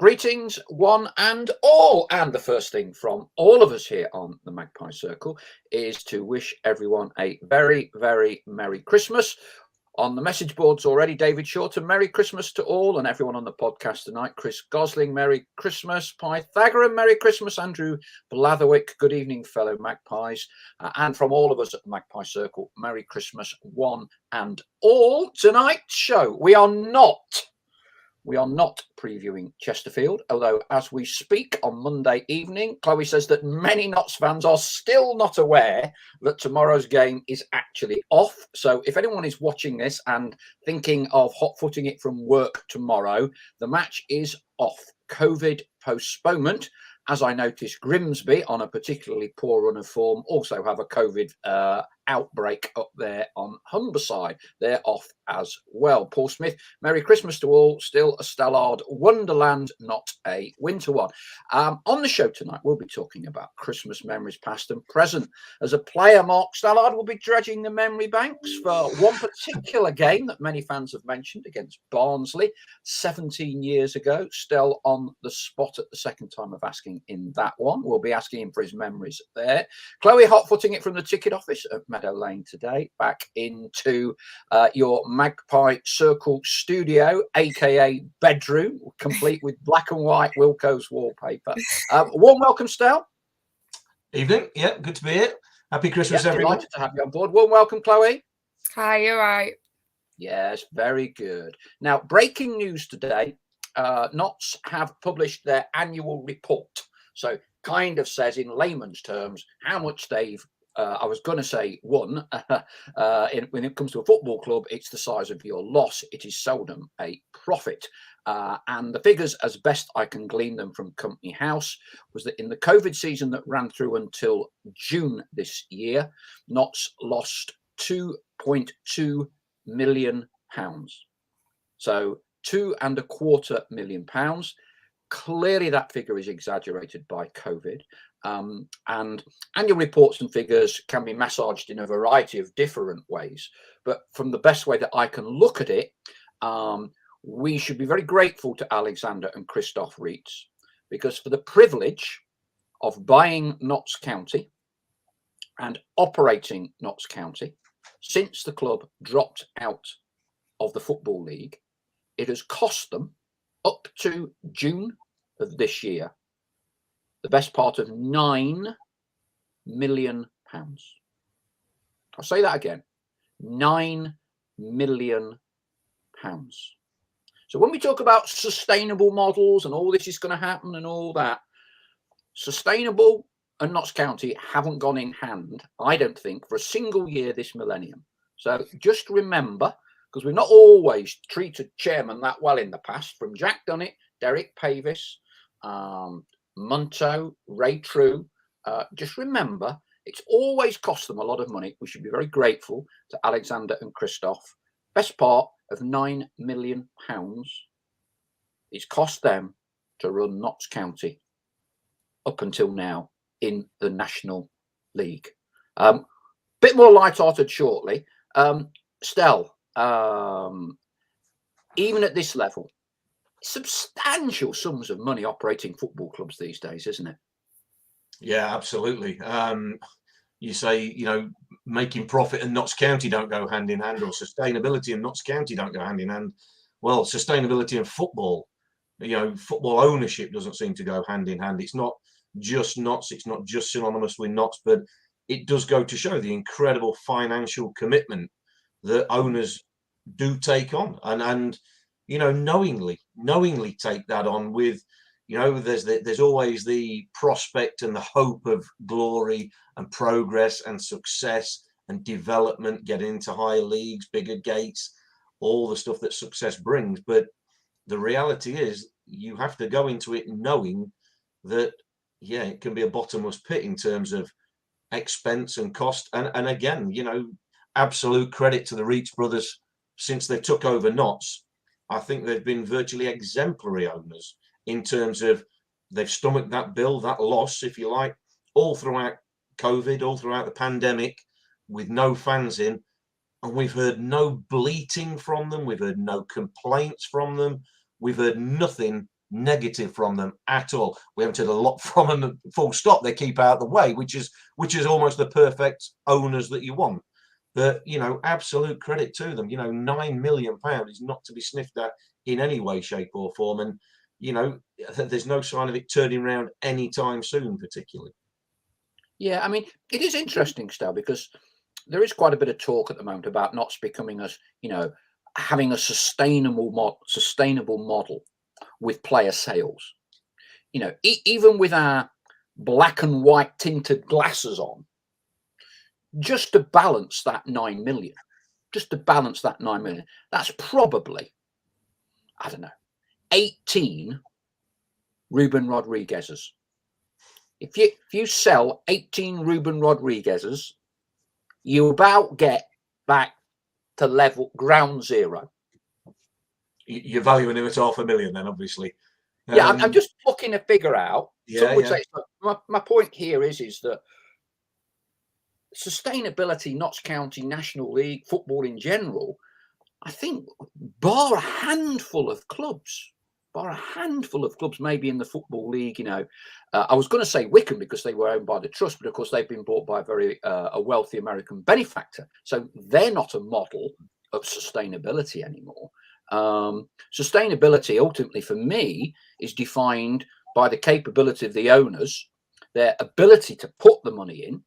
Greetings, one and all. And the first thing from all of us here on the Magpie Circle is to wish everyone a very, very Merry Christmas. On the message boards already, David Shorten, Merry Christmas to all, and everyone on the podcast tonight. Chris Gosling, Merry Christmas. Pythagorean, Merry Christmas. Andrew Blatherwick, good evening, fellow Magpies. And from all of us at the Magpie Circle, Merry Christmas, one and all. Tonight's show, we are not previewing Chesterfield, although as we speak on Monday evening, Chloe says that many Notts fans are still not aware that tomorrow's game is actually off. So if anyone is watching this and thinking of hot-footing it from work tomorrow, the match is off. COVID postponement. As I noticed, Grimsby, on a particularly poor run of form, also have a COVID outbreak up there on Humberside. They're off as well. Paul Smith, Merry Christmas to all. Still a Stallard wonderland, not a winter one. On the show tonight, we'll be talking about Christmas memories past and present. As a player, Mark Stallard will be dredging the memory banks for one particular game that many fans have mentioned against Barnsley 17 years ago. Still on the spot at the second time of asking in that one. We'll be asking him for his memories there. Chloe hot-footing it from the ticket office at Meadow Lane today, back into your Magpie Circle studio, aka bedroom, complete with black and white Wilco's wallpaper. Warm welcome, Stel. Evening. Yeah, good to be here. Happy Christmas, everyone. Delighted to have you on board. Warm welcome, Chloe. Hi, you're right. Yes, very good. Now, breaking news today. Notts have published their annual report. So kind of says in layman's terms how much they've, I was going to say won. When it comes to a football club, it's the size of your loss. It is seldom a profit. And the figures, as best I can glean them from Company House, was that in the COVID season that ran through until June this year, Notts lost £2.2 million. So £2.25 million. Clearly, that figure is exaggerated by COVID. And annual reports and figures can be massaged in a variety of different ways. But from the best way that I can look at it, we should be very grateful to Alexander and Christoph Reitz, because for the privilege of buying Notts County and operating Notts County since the club dropped out of the Football League, it has cost them up to June of this year the best part of £9 million. I'll say that again, £9 million. So when we talk about sustainable models and all this is going to happen and all that, sustainable and Notts County haven't gone in hand, I don't think, for a single year this millennium. So just remember, because we've not always treated chairman that well in the past, from Jack Dunnett, Derek Pavis, Munto, Ray True, just remember, it's always cost them a lot of money. We should be very grateful to Alexander and Christoph. Best part of £9 million it's cost them to run Notts County up until now in the National League. Bit more light-hearted shortly. Stel, even at this level, substantial sums of money operating football clubs these days, isn't it? Yeah, absolutely. You say, making profit and Notts County don't go hand in hand, or sustainability and Notts County don't go hand in hand. Well, sustainability and football, football ownership doesn't seem to go hand in hand. It's not just Notts, it's not just synonymous with Notts, but it does go to show the incredible financial commitment that owners do take on, and knowingly take that on with, there's always the prospect and the hope of glory and progress and success and development, getting into higher leagues, bigger gates, all the stuff that success brings. But the reality is you have to go into it knowing that, yeah, it can be a bottomless pit in terms of expense and cost. And again, absolute credit to the Reitz brothers. Since they took over Notts, I think they've been virtually exemplary owners in terms of they've stomached that bill, that loss, if you like, all throughout COVID, all throughout the pandemic, with no fans in. And we've heard no bleating from them. We've heard no complaints from them. We've heard nothing negative from them at all. We haven't heard a lot from them, full stop. They keep out of the way, which is almost the perfect owners that you want. But, you know, absolute credit to them. You know, £9 million is not to be sniffed at in any way, shape or form. And, you know, there's no sign of it turning around anytime soon, particularly. Yeah, I mean, it is interesting, Stal, because there is quite a bit of talk at the moment about Notts becoming having a sustainable model with player sales. You know, even with our black and white tinted glasses on, just to balance that 9 million, that's probably, I don't know, 18 Ruben Rodriguez's. If you sell 18 Ruben Rodriguez's, you about get back to level ground zero. You're valuing him at £500,000 then, obviously. Yeah, I'm just plucking a figure out. Yeah, say, my point here is that sustainability, Notts County, National League, football in general, I think, bar a handful of clubs, maybe in the Football League, you know. I was going to say Wycombe because they were owned by the Trust, but of course they've been bought by a wealthy American benefactor. So they're not a model of sustainability anymore. Sustainability, ultimately, for me, is defined by the capability of the owners, their ability to put the money in,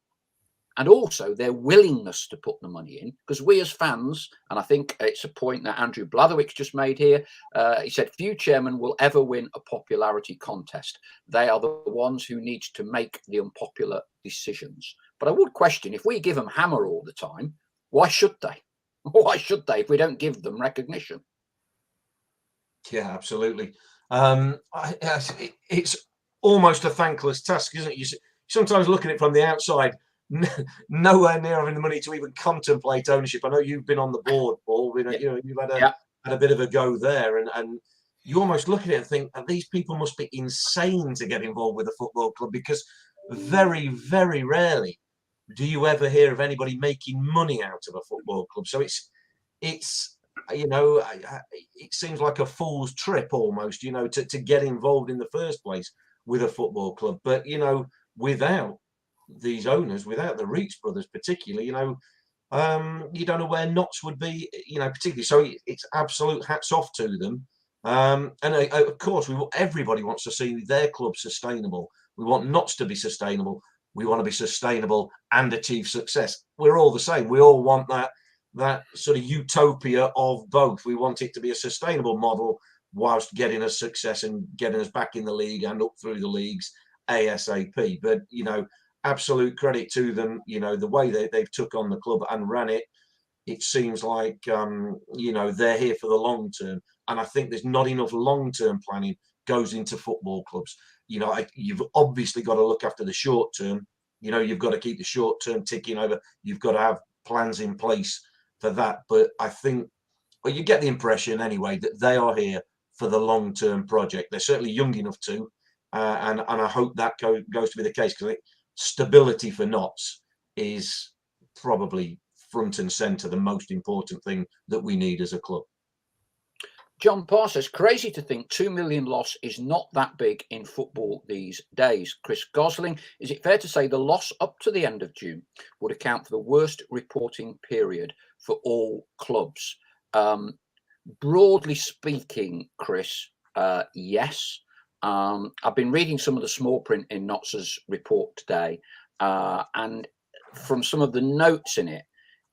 and also their willingness to put the money in. Because we as fans, and I think it's a point that Andrew Blatherwick's just made here, he said, few chairmen will ever win a popularity contest. They are the ones who need to make the unpopular decisions. But I would question, if we give them hammer all the time, why should they? Why should they if we don't give them recognition? Yeah, absolutely. It's almost a thankless task, isn't it? You sometimes look at it from the outside, nowhere near having the money to even contemplate ownership. I know you've been on the board, Paul. You know, you've had a bit of a go there, and you almost look at it and think, these people must be insane to get involved with a football club, because very, very rarely do you ever hear of anybody making money out of a football club. So it's you know, it seems like a fool's trip almost, you know, to get involved in the first place with a football club. But, you know, without these owners, without the Reach brothers particularly, you know, you don't know where Notts would be, you know, particularly. So it's absolute hats off to them. And of course, everybody wants to see their club sustainable. We want Notts to be sustainable. We want to be sustainable and achieve success. We're all the same. We all want that sort of utopia of both. We want it to be a sustainable model whilst getting us success and getting us back in the league and up through the leagues ASAP. But, you know, absolute credit to them, you know, the way they've took on the club and ran it. It seems like, you know, they're here for the long term. And I think there's not enough long-term planning goes into football clubs. You know, you've obviously got to look after the short term. You know, you've got to keep the short term ticking over. You've got to have plans in place for that. But I think, well, you get the impression anyway that they are here for the long-term project. They're certainly young enough to, and I hope that goes to be the case, because I think stability for Notts is probably front and centre the most important thing that we need as a club. John Parr says, crazy to think 2 million loss is not that big in football these days. Chris Gosling, is it fair to say the loss up to the end of June would account for the worst reporting period for all clubs? Broadly speaking, Chris, yes. I've been reading some of the small print in Notts's report today, and from some of the notes in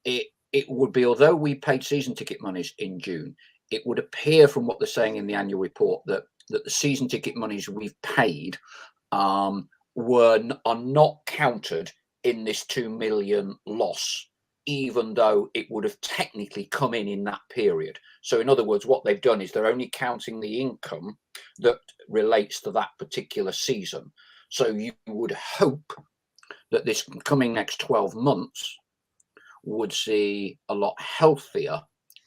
it would be, although we paid season ticket monies in June, it would appear from what they're saying in the annual report that the season ticket monies we've paid are not counted in this 2 million loss, even though it would have technically come in that period. So in other words, what they've done is they're only counting the income that relates to that particular season. So you would hope that this coming next 12 months would see a lot healthier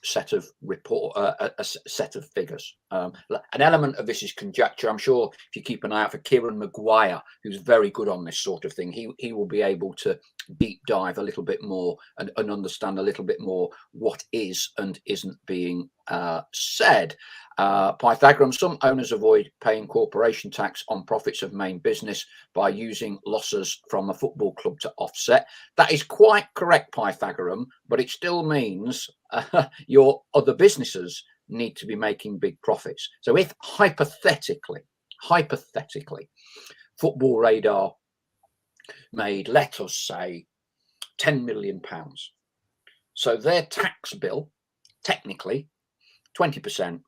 set of a set of figures. An element of this is conjecture. I'm sure if you keep an eye out for Kieran Maguire, who's very good on this sort of thing, he will be able to deep dive a little bit more and understand a little bit more what is and isn't being said, Pythagorean, some owners avoid paying corporation tax on profits of main business by using losses from a football club to offset. That is quite correct, Pythagorean, but it still means your other businesses need to be making big profits. So if hypothetically, Football Radar made, let us say, £10 million. So their tax bill, technically, 20%.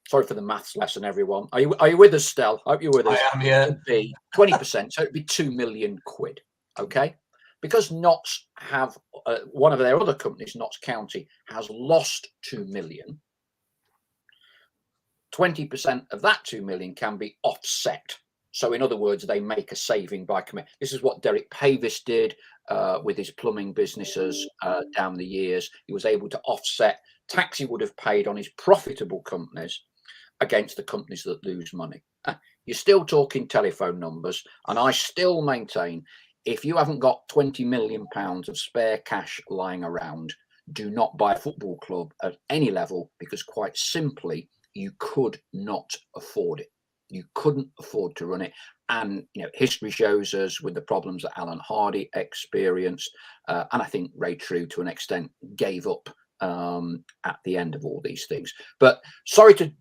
Sorry for the maths lesson, everyone. Are you with us, Stel? I hope you're with us. I am, yeah. It'd be 20%, so it'd be £2 million. Okay, because Notts have one of their other companies, Notts County, has lost 2 million. 20% of that 2 million can be offset. So in other words, they make a saving by commit. This is what Derek Pavis did with his plumbing businesses down the years. He was able to offset tax he would have paid on his profitable companies against the companies that lose money. You're still talking telephone numbers, and I still maintain, if you haven't got £20 million of spare cash lying around, do not buy a football club at any level, because quite simply, you could not afford it. You couldn't afford to run it. And, history shows us with the problems that Alan Hardy experienced, and I think Ray True, to an extent, gave up at the end of all these things. But sorry to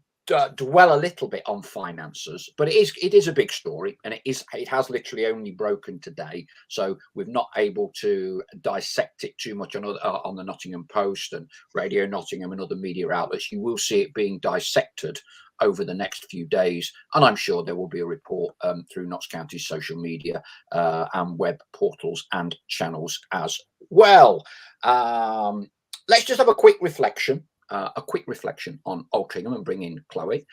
dwell a little bit on finances, but it is a big story, and it has literally only broken today, so we're not able to dissect it too much on the Nottingham Post and Radio Nottingham and other media outlets. You will see it being dissected over the next few days, and I'm sure there will be a report through Notts County's social media and web portals and channels as well. Let's just have a quick reflection on Altrincham and bring in Chloe.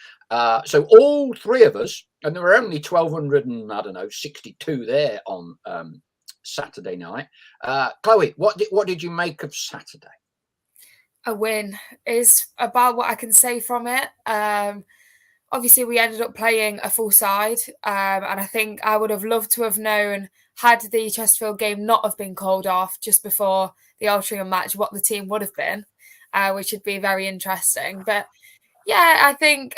So all three of us, and there were only 1,262 there on Saturday night. Chloe, what did you make of Saturday? A win is about what I can say from it. Obviously, we ended up playing a full side, and I think I would have loved to have known, had the Chesterfield game not have been called off just before the Altrincham match, what the team would have been, which would be very interesting. But yeah, I think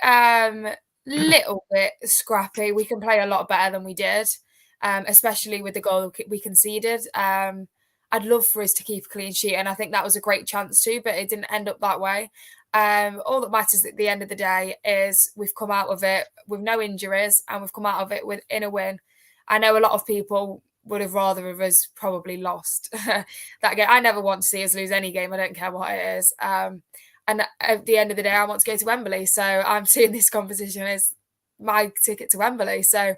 little bit scrappy. We can play a lot better than we did, especially with the goal we conceded. I'd love for us to keep a clean sheet, and I think that was a great chance too, but it didn't end up that way. All that matters at the end of the day is we've come out of it with no injuries, and we've come out of it in a win. I know a lot of people would have rather of us probably lost that game. I never want to see us lose any game. I don't care what it is. And at the end of the day, I want to go to Wembley. So I'm seeing this competition as my ticket to Wembley. So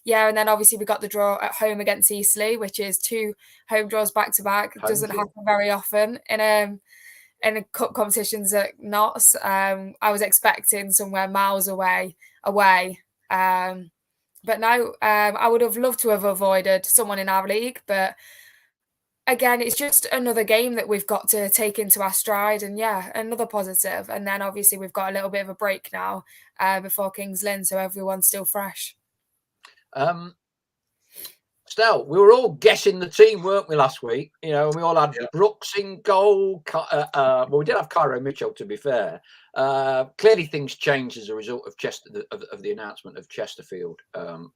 yeah, and then obviously we got the draw at home against Eastleigh, which is 2 home draws back to back. It doesn't happen very often in a cup competitions at Notts. I was expecting somewhere miles away. But no, I would have loved to have avoided someone in our league. But again, it's just another game that we've got to take into our stride. And yeah, another positive. And then obviously we've got a little bit of a break now before King's Lynn, so everyone's still fresh. Stel, we were all guessing the team, weren't we, last week? We all had Brooks in goal. Well, we did have Cairo Mitchell, to be fair. Clearly, things changed as a result of the announcement of Chesterfield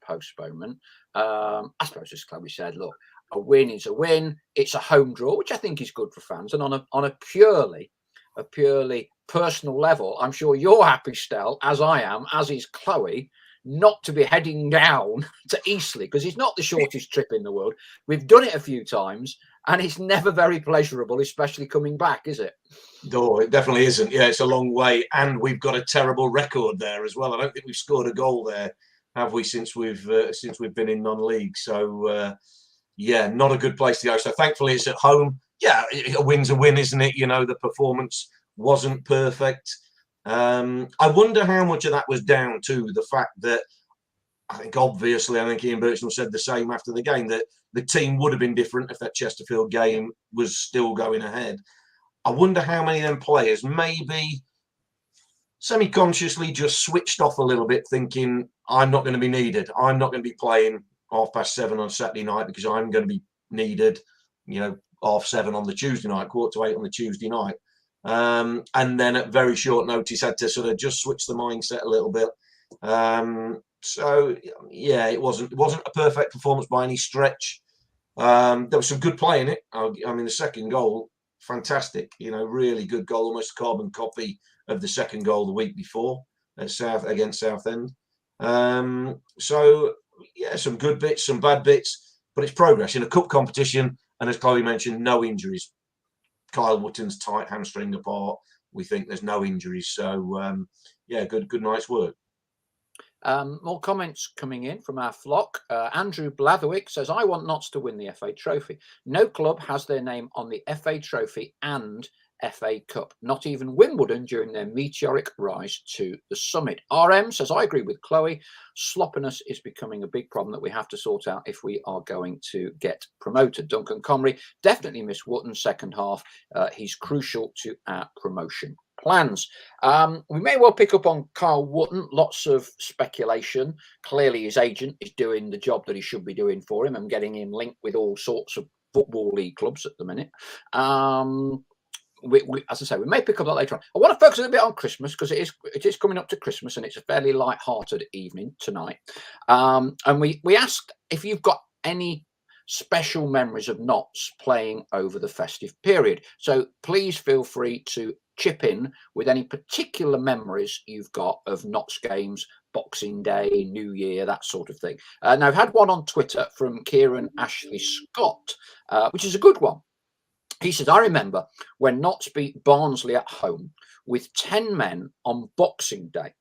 postponement. I suppose, as Chloe said, look, a win is a win. It's a home draw, which I think is good for fans. And on a purely personal level, I'm sure you're happy, Stel, as I am, as is Chloe, not to be heading down to Eastleigh, because it's not the shortest trip in the world. We've done it a few times, and it's never very pleasurable, especially coming back, is it? No, it definitely isn't. Yeah, it's a long way, and we've got a terrible record there as well. I don't think we've scored a goal there, have we, since we've been in non-league? So yeah, not a good place to go. So thankfully, it's at home. Yeah, a win's a win, isn't it? The performance wasn't perfect. I wonder how much of that was down to the fact that I think Ian Birchnell said the same after the game, that the team would have been different if that Chesterfield game was still going ahead. I wonder how many of them players maybe semi-consciously just switched off a little bit, thinking, I'm not going to be needed. I'm not going to be playing 7:30 on Saturday night because I'm going to be needed, 7:30 on the Tuesday night, 7:45 on the Tuesday night. and then at very short notice had to sort of just switch the mindset a little bit. So yeah, it wasn't a perfect performance by any stretch. There was some good play in it. I mean, the second goal, fantastic. Really good goal, almost a carbon copy of the second goal the week before against Southend. So yeah, some good bits, some bad bits, but it's progress in a cup competition. And as Chloe mentioned, no injuries. Kyle Wootton's tight hamstring apart. We think there's no injuries. So yeah, good night's work. More comments coming in from our flock. Andrew Blatherwick says, I want Notts to win the FA Trophy. No club has their name on the FA Trophy and FA Cup, not even Wimbledon during their meteoric rise to the summit. RM says, I agree with Chloe. Sloppiness is becoming a big problem that we have to sort out if we are going to get promoted. Duncan Comrie definitely missed Wootton's second half. He's crucial to our promotion plans. We may well pick up on Kyle Wootton. Lots of speculation. Clearly his agent is doing the job that he should be doing for him and getting him linked with all sorts of football league clubs at the minute. As I say, we may pick up that later on. I want to focus a bit on Christmas because it is coming up to Christmas and it's a fairly light-hearted evening tonight. And we asked if you've got any special memories of Notts playing over the festive period. So please feel free to chip in with any particular memories you've got of Notts games, Boxing Day, New Year, that sort of thing. Now, I've had one on Twitter from Kieran Ashley Scott, which is a good one. He says, I remember when Notts beat Barnsley at home with 10 men on Boxing Day.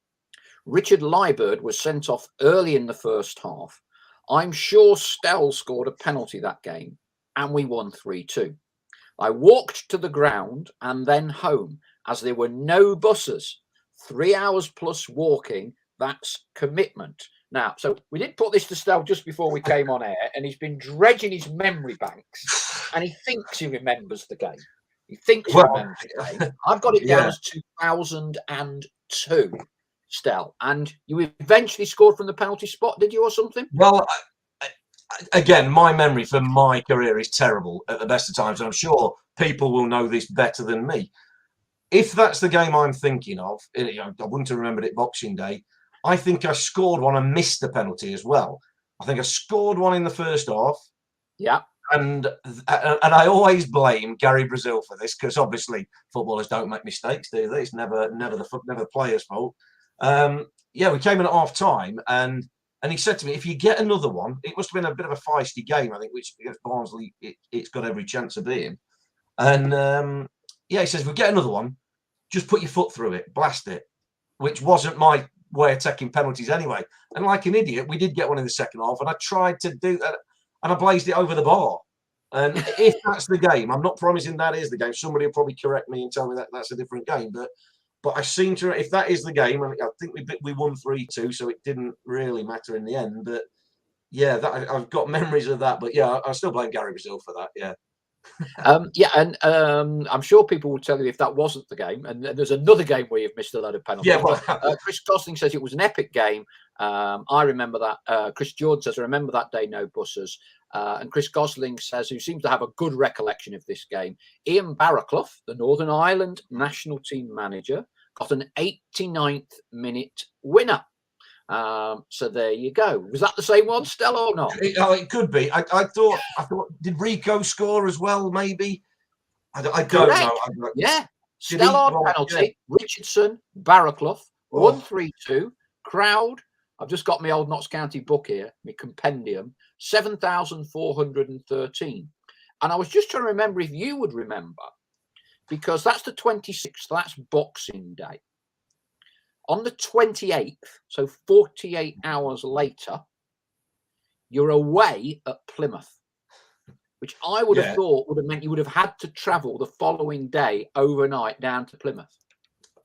Richard Liebird was sent off early in the first half. I'm sure Stell scored a penalty that game and we won 3-2. I walked to the ground and then home as there were no buses. 3 hours plus walking, that's commitment. Now, so we did put this to Stell just before we came on air, and he's been dredging his memory banks, and he thinks he remembers the game. He thinks he remembers the game. I've got it down as 2002, Stell, and you eventually scored from the penalty spot, did you, or something? Well, again, my memory for my career is terrible at the best of times, and I'm sure people will know this better than me. If that's the game I'm thinking of, I wouldn't have remembered it Boxing Day. I think I scored one and missed the penalty as well. I think I scored one in the first half. Yeah. And I always blame Gary Brazil for this because obviously footballers don't make mistakes, do they? It's never the player's fault. Yeah, we came in at half time and he said to me, if you get another one, it must have been a bit of a feisty game, I think, which against Barnsley, it's got every chance of being. And yeah, he says, if we get another one, just put your foot through it, blast it, which wasn't my way of taking penalties anyway. And like an idiot, we did get one in the second half, and I tried to do that, and I blazed it over the bar. And if that's the game, I'm not promising that is the game. Somebody will probably correct me and tell me that that's a different game. But I seem to, if that is the game, and I think we won 3-2, so it didn't really matter in the end. But yeah, I've got memories of that. But yeah, I still blame Gary Brazil for that. Yeah. Yeah, and I'm sure people will tell you if that wasn't the game. And there's another game where you've missed a load of penalties. Yeah, well, Chris Gosling says it was an epic game. I remember that. Chris Jordan says, I remember that day, no buses. And Chris Gosling says, who seems to have a good recollection of this game, Ian Barraclough, the Northern Ireland national team manager, got an 89th minute winner. So there you go. Was that the same one, Stella, or not? It could be. I thought, did Rico score as well, maybe? I don't know. Yeah. Stallard penalty, yeah. Richardson, Barraclough, 1-3-2, crowd. I've just got my old Notts County book here, my compendium, 7,413. And I was just trying to remember if you would remember, because that's the 26th, that's Boxing Day. On the 28th, so 48 hours later, you're away at Plymouth, which I would have thought would have meant you would have had to travel the following day overnight down to Plymouth.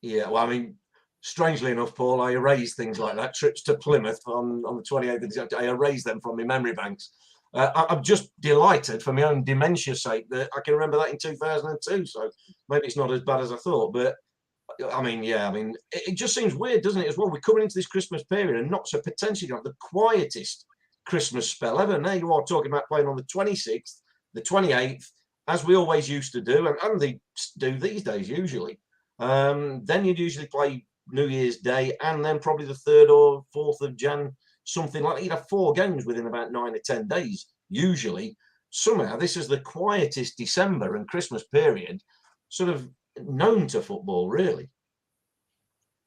Yeah, well, I mean, strangely enough, Paul, I erase things like that. Trips to Plymouth on the 28th of December, I erase them from my memory banks. I'm just delighted for my own dementia's sake that I can remember that in 2002. So maybe it's not as bad as I thought, but I mean, yeah, I mean, it just seems weird, doesn't it, as well? We're coming into this Christmas period and not so potentially the quietest Christmas spell ever. Now you are talking about playing on the 26th, the 28th, as we always used to do, and the do these days usually. Then you'd usually play New Year's Day and then probably the 3rd or 4th of Jan, something like that. You'd have 4 games within about 9 or 10 days usually. Somehow this is the quietest December and Christmas period sort of known to football, really.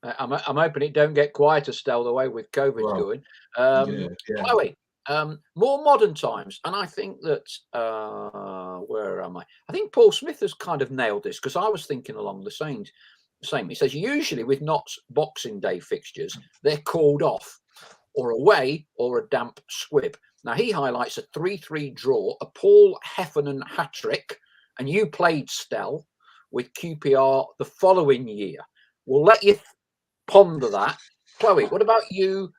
I'm hoping it don't get quieter still the way with COVID going. Chloe, more modern times, and I think that where am I? I think Paul Smith has kind of nailed this, because I was thinking along the same. He says usually with Notts Boxing Day fixtures, they're called off, or away, or a damp squib. Now he highlights a 3-3 draw, a Paul Heffernan hat-trick, and you played Stell with QPR the following year. We'll let you ponder that. Chloe, what about you?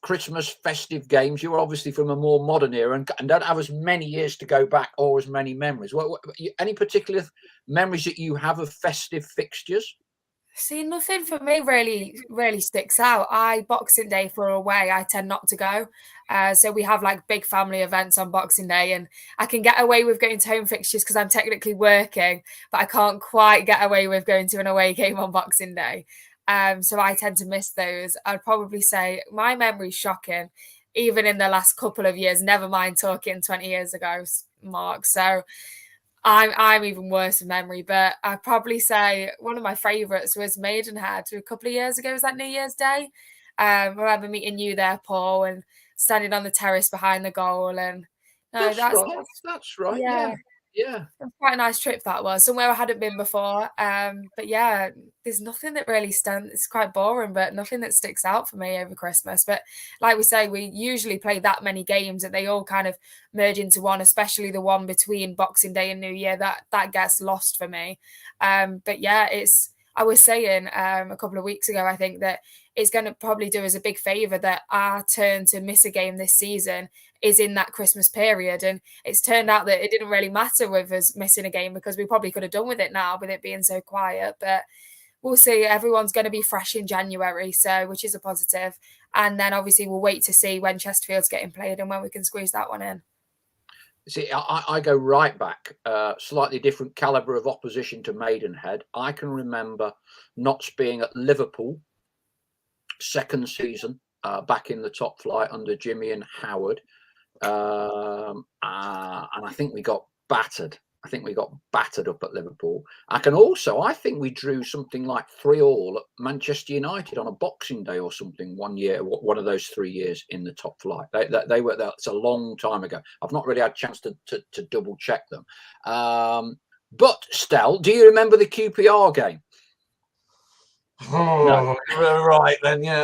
Christmas festive games. You're obviously from a more modern era and don't have as many years to go back or as many memories. Any particular memories that you have of festive fixtures? See, nothing for me really sticks out. Boxing Day for away, I tend not to go. So we have like big family events on Boxing Day, and I can get away with going to home fixtures because I'm technically working, but I can't quite get away with going to an away game on Boxing Day. So I tend to miss those. I'd probably say my memory's shocking, even in the last couple of years, never mind talking 20 years ago, Mark. So I'm even worse in memory, but I'd probably say one of my favourites was Maidenhead a couple of years ago. Was that New Year's Day? I remember meeting you there, Paul, and standing on the terrace behind the goal. And that's right. Yeah. Quite a nice trip that was. Somewhere I hadn't been before. But yeah, there's nothing that really stands. It's quite boring, but nothing that sticks out for me over Christmas. But like we say, we usually play that many games that they all kind of merge into one, especially the one between Boxing Day and New Year. That gets lost for me. But yeah, I was saying a couple of weeks ago, I think that it's going to probably do us a big favour that our turn to miss a game this season is in that Christmas period. And it's turned out that it didn't really matter with us missing a game, because we probably could have done with it now with it being so quiet. But we'll see. Everyone's going to be fresh in January, so which is a positive. And then obviously we'll wait to see when Chesterfield's getting played and when we can squeeze that one in. See, I go right back, slightly different calibre of opposition to Maidenhead. I can remember Notts being at Liverpool, second season, back in the top flight under Jimmy and Howard. And I think we got battered. Up at Liverpool. I think we drew something like 3-3 at Manchester United on a Boxing Day or something one year, one of those 3 years in the top flight. They were, that's a long time ago. I've not really had a chance to double check them. But Stell, do you remember the QPR game? Oh, no. Right then, yeah.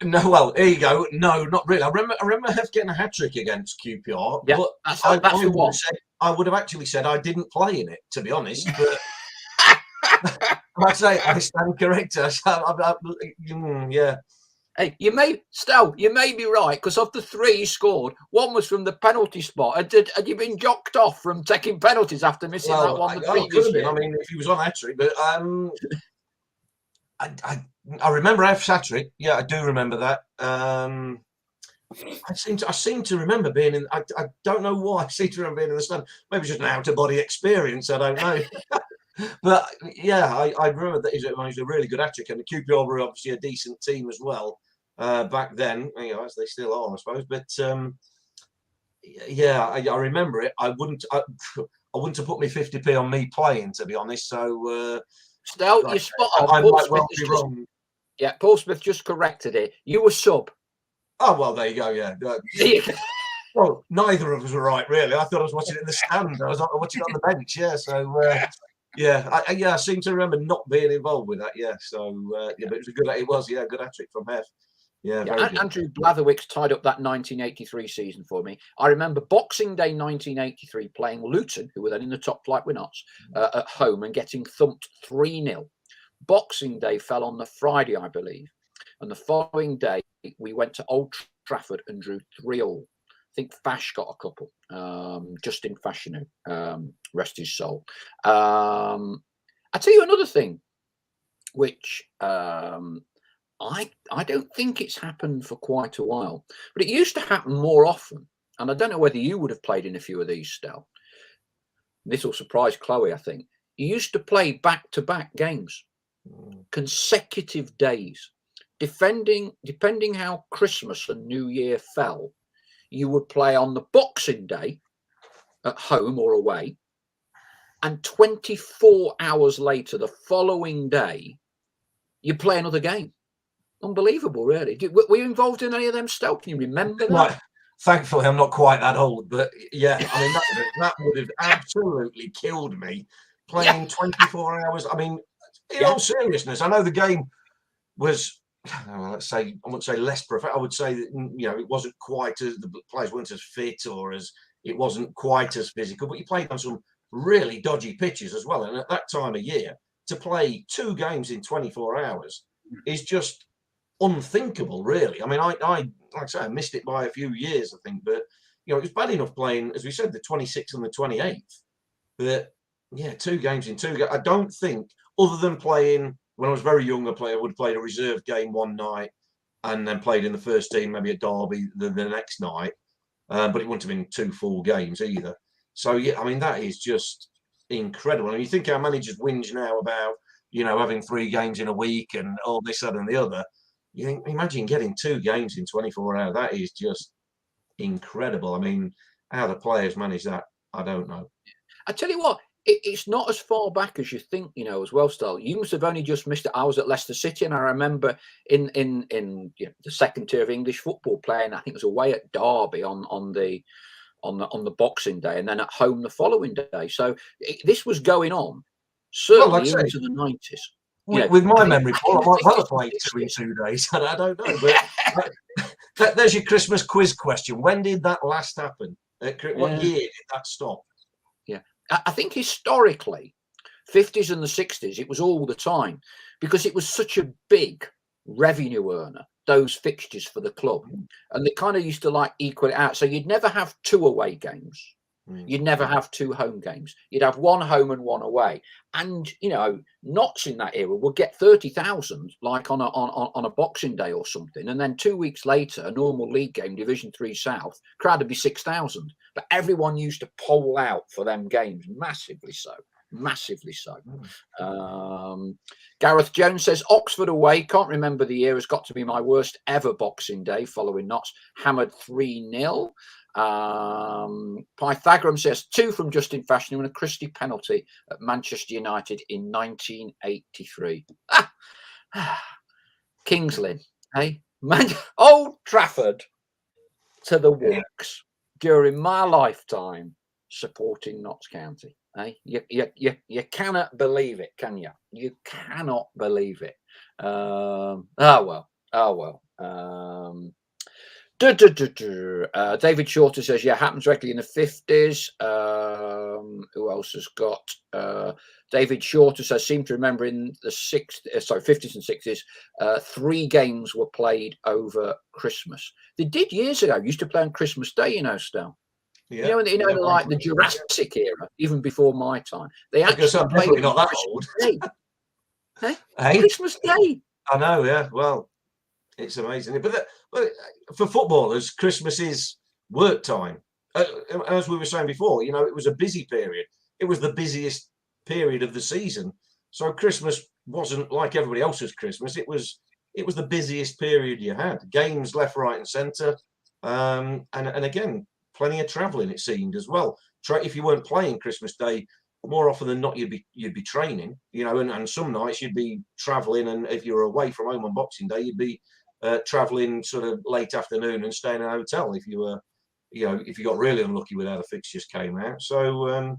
No, well, here you go. No, not really. I remember Hef getting a hat-trick against QPR. Yeah, but that's the one. I would have actually said I didn't play in it, to be honest. But I say I stand corrected. Yeah. Hey, you may be right, because of the 3 he scored, one was from the penalty spot. Had you been jocked off from taking penalties after missing that one the previous year? I mean, if he was on hat-trick, but I remember F's hat-trick. Yeah, I do remember that. I seem to remember being in. I don't know why I seem to remember being in the stand. Maybe just an out-of-body experience. I don't know. But yeah, I remember that he was a really good hat-trick, and the QPR were obviously a decent team as well back then. You know, as they still are, I suppose. But yeah, I remember it. I wouldn't have put me 50p on me playing, to be honest. So, Stell, you're spot on. I might well be wrong. Yeah, Paul Smith just corrected it. You were sub. Oh, well, there you go, yeah. Well, neither of us were right, really. I thought I was watching it in the stand. I was watching it on the bench, yeah. So, I seem to remember not being involved with that, yeah. So, but it was a good hat-trick from Hef. Yeah, Andrew Blatherwick's tied up that 1983 season for me. I remember Boxing Day 1983 playing Luton, who were then in the top flight with Notts, at home and getting thumped 3-0. Boxing Day fell on the Friday, I believe. And the following day, we went to Old Trafford and drew 3-3. I think Fash got a couple. Justin Fashanu, rest his soul. I'll tell you another thing, which I don't think it's happened for quite a while. But it used to happen more often. And I don't know whether you would have played in a few of these, Stell. This will surprise Chloe, I think. you used to play back-to-back games, consecutive days. Depending how Christmas and New Year fell, you would play on the Boxing Day at home or away, and 24 hours later, the following day, you play another game. Unbelievable, really. Were you involved in any of them, Stel? Can you remember that? Right. Thankfully, I'm not quite that old, but yeah, I mean, that would have absolutely killed me playing 24 hours. I mean, in all seriousness, I know the game was, let's say, I wouldn't say less perfect. I would say that, you know, it wasn't quite as, the players weren't as fit, or as, it wasn't quite as physical, but you played on some really dodgy pitches as well. And at that time of year, to play 2 games in 24 hours is just unthinkable, really. I mean, I like I say, I missed it by a few years, I think, but you know, it was bad enough playing, as we said, the 26th and the 28th. But yeah, 2 games in 2 games. I don't think, other than playing when I was very young, I would have played a reserve game one night and then played in the first team, maybe at Derby the next night. But it wouldn't have been 2 full games either. So yeah, I mean, that is just incredible. And you think our managers whinge now about, you know, having 3 games in a week and all this, that, and the other. You think, imagine getting 2 games in 24 hours. That is just incredible. I mean, how the players manage that, I don't know. I tell you what, it's not as far back as you think, you know, as well, Stall. You must have only just missed it. I was at Leicester City, and I remember in you know, the second tier of English football playing, I think it was away at Derby on the Boxing Day, and then at home the following day. So this was going on certainly into the 90s. With my memory, Paul, I might well have played 2 in 2 days. I don't know. But there's your Christmas quiz question. When did that last happen? What year did that stop? Yeah, I think historically, 50s and the 60s, it was all the time, because it was such a big revenue earner, those fixtures for the club. And they kind of used to like equal it out. So you'd never have 2 away games. You'd never have 2 home games. You'd have 1 home and 1 away. And, you know, Notts in that era would get 30,000 like on a Boxing Day or something. And then 2 weeks later, a normal league game, Division 3 South, crowd would be 6,000. But everyone used to pole out for them games, massively so. Massively so. Gareth Jones says, Oxford away, can't remember the year, has got to be my worst ever Boxing Day following Notts, hammered 3-0. Pythagoras says 2 from Justin Fashanu and a Christie penalty at Manchester United in 1983. Kings Lynn, hey, Old Trafford to the walks during my lifetime supporting Notts County. Hey, you cannot believe it, can you? You cannot believe it. Oh well. David Shorter says, yeah, happens regularly in the 50s. Who else has got? David Shorter says, seem to remember in the 50s and 60s, 3 games were played over Christmas. They did years ago. Used to play on Christmas Day, you know, Stel. Yeah, like the Jurassic era, even before my time. They actually played not that old. Hey? Christmas Day. I know, yeah. Well, it's amazing. But for footballers, Christmas is work time. As we were saying before, you know, it was a busy period. It was the busiest period of the season. So Christmas wasn't like everybody else's Christmas. It was the busiest period you had. Games left, right, and centre, and again, plenty of travelling, it seemed, as well. If you weren't playing Christmas Day, more often than not, you'd be training, you know, and some nights you'd be travelling, and if you were away from home on Boxing Day, you'd be travelling sort of late afternoon and staying in a hotel if you were, you know, if you got really unlucky with how the fixtures came out. So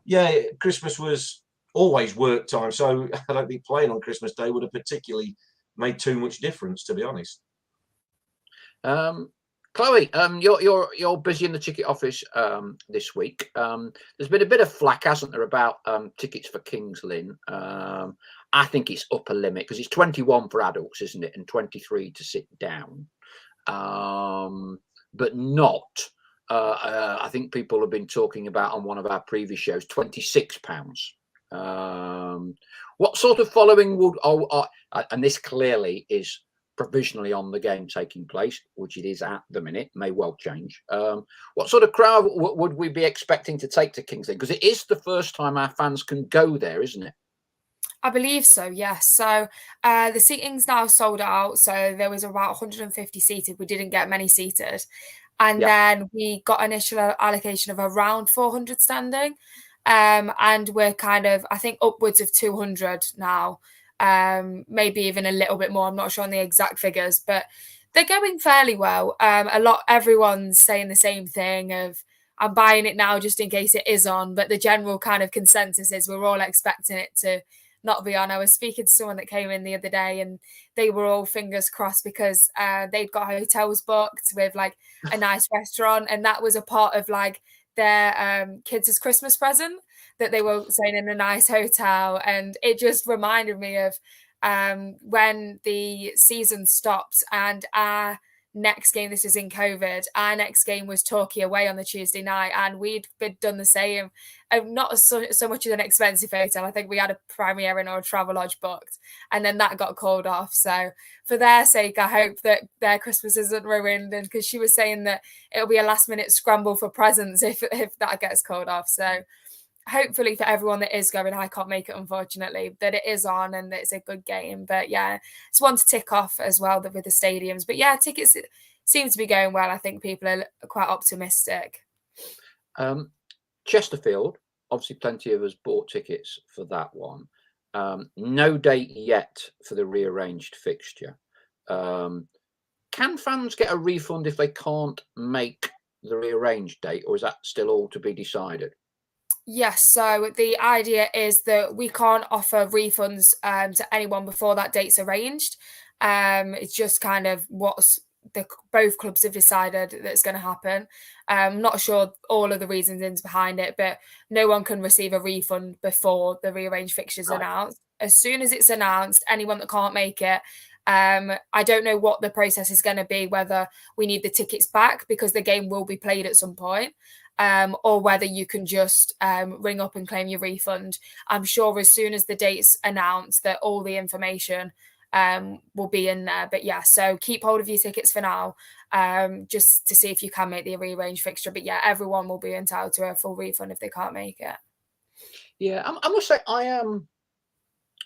yeah, Christmas was always work time. So I don't think playing on Christmas Day would have particularly made too much difference, to be honest. Chloe, you're busy in the ticket office this week. There's been a bit of flack, hasn't there, about tickets for Kings Lynn. I think it's upper limit because it's 21 for adults, isn't it, and 23 to sit down. But not. I think people have been talking about on one of our previous shows, £26. What sort of following would? And this clearly is provisionally on the game taking place, which it is at the minute, may well change. What sort of crowd would we be expecting to take to King's Lynn? Because it is the first time our fans can go there, isn't it? I believe so, yes. So the seating's now sold out. So there was about 150 seated. We didn't get many seated. And then we got initial allocation of around 400 standing. And we're kind of, I think, upwards of 200 now. Maybe even a little bit more. I'm not sure on the exact figures, but they're going fairly well. Everyone's saying the same thing of, I'm buying it now just in case it is on. But the general kind of consensus is we're all expecting it to not be on. I was speaking to someone that came in the other day and they were all fingers crossed because they'd got hotels booked with like a nice restaurant, and that was a part of like their kids' Christmas present that they were staying in a nice hotel. And it just reminded me of when the season stopped and our next game, this is in COVID, our next game was Torquay away on the Tuesday night, and we'd done the same. Not so much as an expensive hotel. I think we had a Premier Inn or a Travelodge booked, and then that got called off. So for their sake, I hope that their Christmas isn't ruined. And because she was saying that it'll be a last minute scramble for presents if that gets called off. So hopefully for everyone that is going, I can't make it, unfortunately, that it is on and it's a good game. But yeah, it's one to tick off as well with the stadiums. But yeah, tickets seem to be going well. I think people are quite optimistic. Chesterfield, obviously plenty of us bought tickets for that one. No date yet for the rearranged fixture. Can fans get a refund if they can't make the rearranged date, or is that still all to be decided? Yes, so the idea is that we can't offer refunds to anyone before that date's arranged. It's just kind of what's both clubs have decided that's going to happen. I'm not sure all of the reasons behind it, but no one can receive a refund before the rearranged fixtures announced. As soon as it's announced, anyone that can't make it, I don't know what the process is going to be, whether we need the tickets back because the game will be played at some point. Or whether you can just ring up and claim your refund. I'm sure as soon as the date's announced that all the information will be in there. But yeah, so keep hold of your tickets for now, just to see if you can make the rearranged fixture. But yeah, everyone will be entitled to a full refund if they can't make it. Yeah, I must say I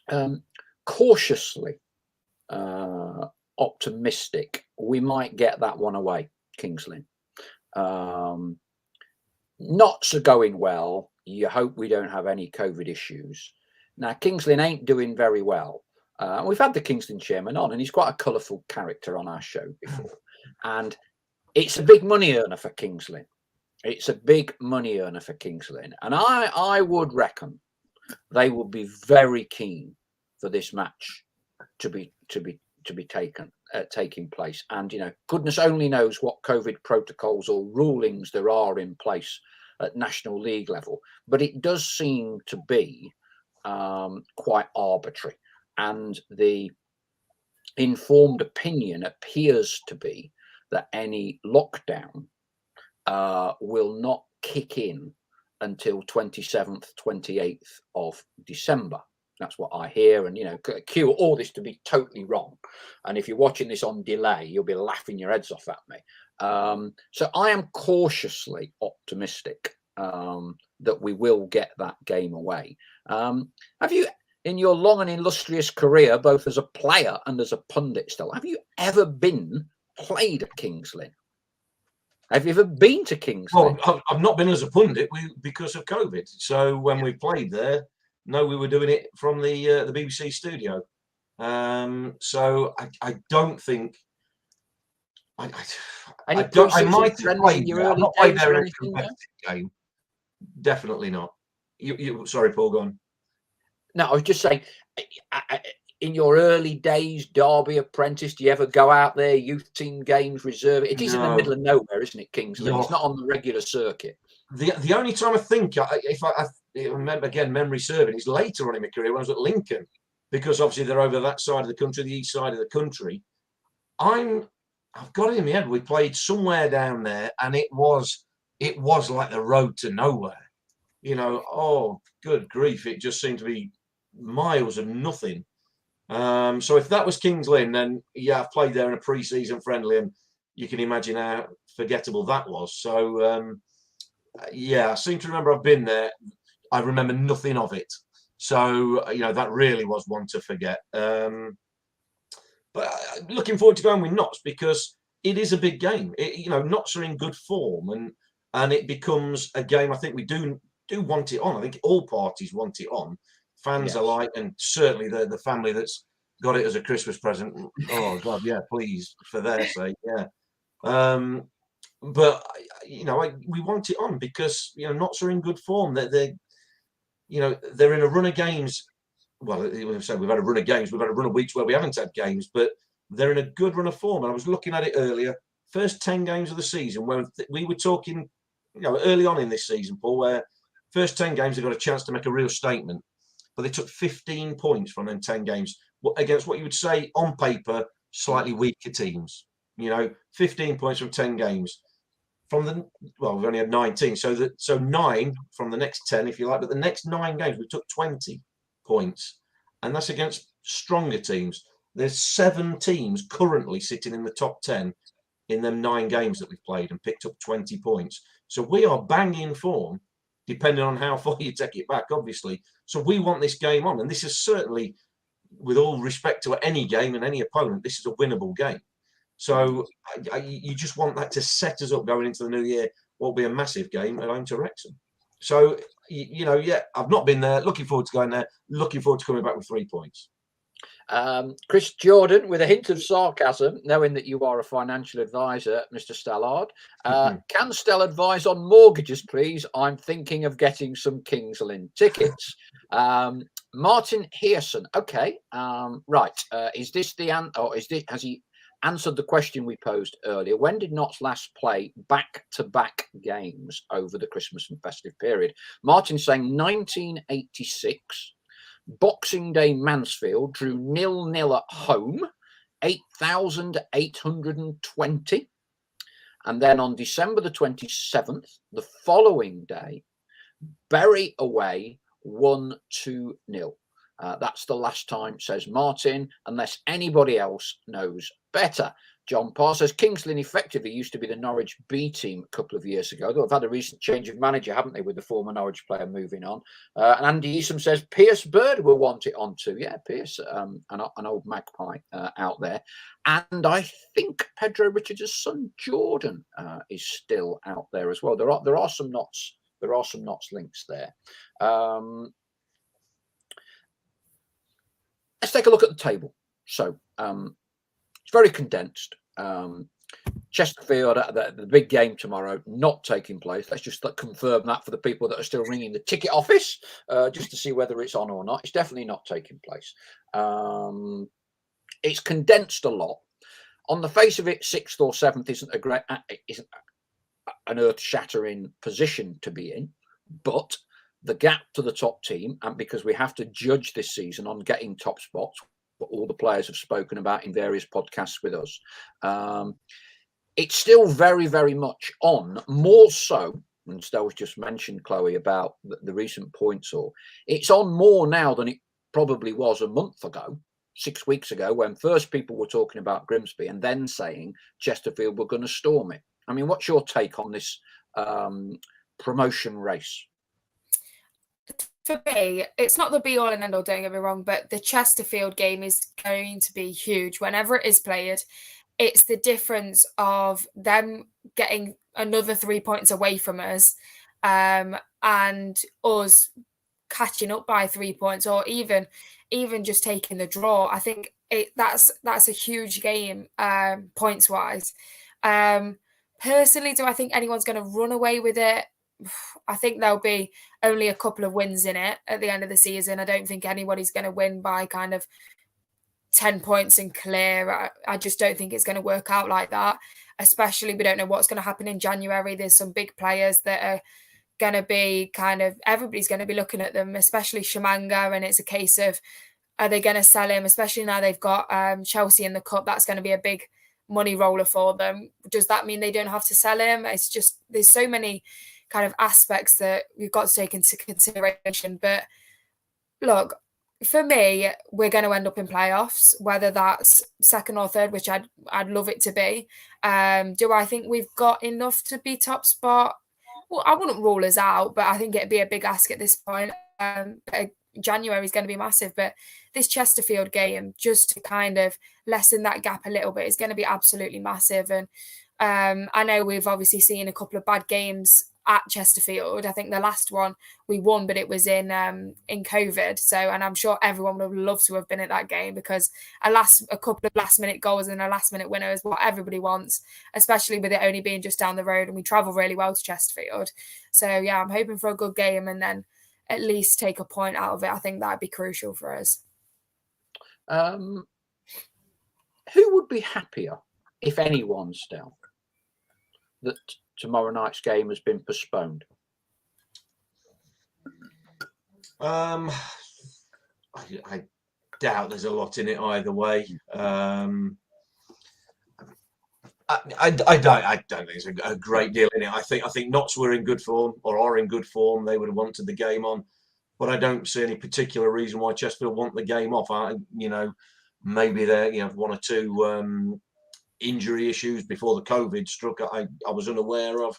am cautiously optimistic we might get that one away, King's Lynn. Not so going well. You hope we don't have any COVID issues. Now, King's Lynn ain't doing very well. We've had the King's Lynn chairman on, and he's quite a colourful character on our show before. And it's a big money earner for King's Lynn. It's a big money earner for King's Lynn. And I would reckon they would be very keen for this match to be taking place. And, you know, goodness only knows what COVID protocols or rulings there are in place at National League level, but it does seem to be quite arbitrary. And the informed opinion appears to be that any lockdown will not kick in until 27th, 28th of December. That's what I hear. And, you know, cue all this to be totally wrong. And if you're watching this on delay, you'll be laughing your heads off at me. So I am cautiously optimistic that we will get that game away. Have you, in your long and illustrious career, both as a player and as a pundit still, have you ever played at King's Lynn? Have you ever been to King's Lynn? Well, I've not been as a pundit because of COVID. So when we played there, no, we were doing it from the BBC studio. So I don't think I might have played there. I've not played there in a competitive game. Definitely not. You sorry, Paul, go on. No, I was just saying, in your early days, Derby apprentice, do you ever go out there, youth team games, reserve? It is in the middle of nowhere, isn't it, King's Lynn? It's not on the regular circuit. The only time I think, if I remember, again, memory serving, is later on in my career when I was at Lincoln, because obviously they're over that side of the country, the east side of the country. I've got it in my head. We played somewhere down there, and it was like the road to nowhere. You know, oh, good grief! It just seemed to be miles of nothing. So if that was Kings Lynn, then yeah, I've played there in a pre-season friendly, and you can imagine how forgettable that was. So yeah, I seem to remember I've been there. I remember nothing of it. So that really was one to forget. But looking forward to going with Notts, because it is a big game. Notts are in good form, and it becomes a game I think we do want it on. I think all parties want it on. Fans alike, and certainly the family that's got it as a Christmas present. Oh God, yeah, please, for their sake, yeah. But we want it on because Notts are in good form. They're in a run of games. Well, we've had a run of games. We've had a run of weeks where we haven't had games, but they're in a good run of form. And I was looking at it earlier. First 10 games of the season, where we were talking, early on in this season, Paul, where first 10 games they got a chance to make a real statement, but they took 15 points from them 10 games against what you would say on paper slightly weaker teams. 15 points from 10 games. We've only had 19, so 9 from the next 10, if you like. But the next 9 games we took 20 points, and that's against stronger teams. There's 7 teams currently sitting in the top 10 in them 9 games that we've played and picked up 20 points. So we are banging form, depending on how far you take it back, obviously. So we want this game on, and this is certainly, with all respect to any game and any opponent, this is a winnable game. So you just want that to set us up going into the new year. What will be a massive game at home to Wrexham. So I've not been there. Looking forward to going there. Looking forward to coming back with 3 points. Chris Jordan, with a hint of sarcasm, knowing that you are a financial advisor, Mr. Stallard, can Stell advise on mortgages, please? I'm thinking of getting some Kings Lynn tickets. Martin Hearson. Okay, right. Is this has he answered the question we posed earlier? When did Notts last play back-to-back games over the Christmas and festive period? Martin's saying 1986. Boxing Day Mansfield drew 0-0 at home, 8,820. And then on December the 27th, the following day, Bury away 1-2-0. That's the last time, says Martin, unless anybody else knows better. John Parr says Kings Lynn effectively used to be the Norwich B team a couple of years ago. They've had a recent change of manager, haven't they, with the former Norwich player moving on. And Andy Easom says Pierce Bird will want it on too. Yeah, Pierce, an old Magpie out there. And I think Pedro Richards' son Jordan is still out there as well. There are some Notts links there. Let's take a look at the table. So it's very condensed. Chesterfield, the big game tomorrow, not taking place. Let's just confirm that for the people that are still ringing the ticket office, just to see whether it's on or not. It's definitely not taking place. It's condensed a lot. On the face of it, 6th or 7th isn't an earth-shattering position to be in, but the gap to the top team, and because we have to judge this season on getting top spots, what all the players have spoken about in various podcasts with us, it's still very, very much on, more so, and Stel's just mentioned, Chloe, about the recent points, or it's on more now than it probably was a month ago, 6 weeks ago, when first people were talking about Grimsby and then saying Chesterfield were going to storm it. I mean, what's your take on this promotion race? For me, it's not the be-all and end-all, don't get me wrong, but the Chesterfield game is going to be huge. Whenever it is played, it's the difference of them getting another 3 points away from us, and us catching up by 3 points, or even just taking the draw. I think that's a huge game, points-wise. Personally, do I think anyone's going to run away with it? I think there'll be only a couple of wins in it at the end of the season. I don't think anybody's going to win by kind of 10 points and clear. I just don't think it's going to work out like that, especially we don't know what's going to happen in January. There's some big players that are going to be everybody's going to be looking at them, especially Shamanga, and it's a case of, are they going to sell him, especially now they've got Chelsea in the cup? That's going to be a big money roller for them. Does that mean they don't have to sell him? It's just, there's so many kind of aspects that we've got to take into consideration. But look, for me, we're going to end up in playoffs, whether that's second or third, which I'd love it to be. Do I think we've got enough to be top spot? Well, I wouldn't rule us out, but I think it'd be a big ask at this point. January is going to be massive, but this Chesterfield game, just to kind of lessen that gap a little bit, is going to be absolutely massive. And I know we've obviously seen a couple of bad games at Chesterfield. I think the last one we won, but it was in COVID. So, and I'm sure everyone would have loved to have been at that game, because a couple of last minute goals and a last minute winner is what everybody wants, especially with it only being just down the road, and we travel really well to Chesterfield. So yeah, I'm hoping for a good game and then at least take a point out of it. I think that'd be crucial for us. Who would be happier, if anyone, still, that tomorrow night's game has been postponed? I doubt there's a lot in it either way. I don't think there's a great deal in it. I think Notts were in good form, or are in good form. They would have wanted the game on, but I don't see any particular reason why Chesterfield want the game off. Maybe they're one or two injury issues before the COVID struck. I was unaware of,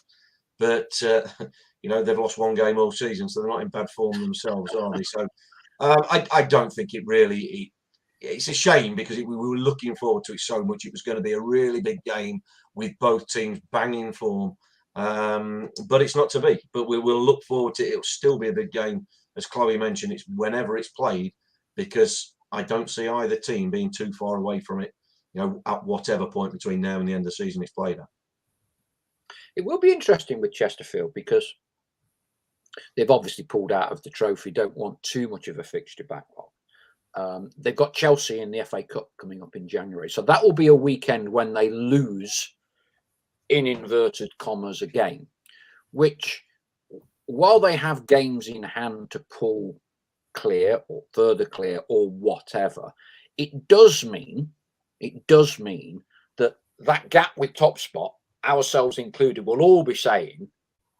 but they've lost one game all season, so they're not in bad form themselves, are they? So I don't think it really. It's a shame, because we were looking forward to it so much. It was going to be a really big game with both teams banging form, but it's not to be. But we'll look forward to it. It'll still be a big game, as Chloe mentioned. It's whenever it's played, because I don't see either team being too far away from it, at whatever point between now and the end of the season it's played at. It will be interesting with Chesterfield, because they've obviously pulled out of the trophy, don't want too much of a fixture backlog. They've got Chelsea in the FA Cup coming up in January. So that will be a weekend when they lose, in inverted commas, a game, which, while they have games in hand to pull clear or further clear or whatever, it does mean that gap with top spot, ourselves included, will all be saying,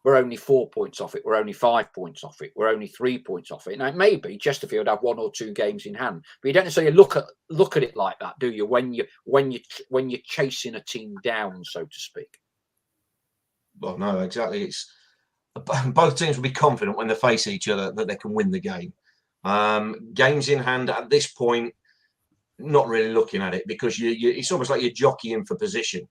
we're only 4 points off it, we're only 5 points off it, we're only 3 points off it. Now, it may be Chesterfield have 1 or 2 games in hand, but you don't necessarily look at it like that, do you? When you're chasing a team down, so to speak. Well, no, exactly. It's both teams will be confident when they face each other that they can win the game. Games in hand at this point, not really looking at it, because it's almost like you're jockeying for position.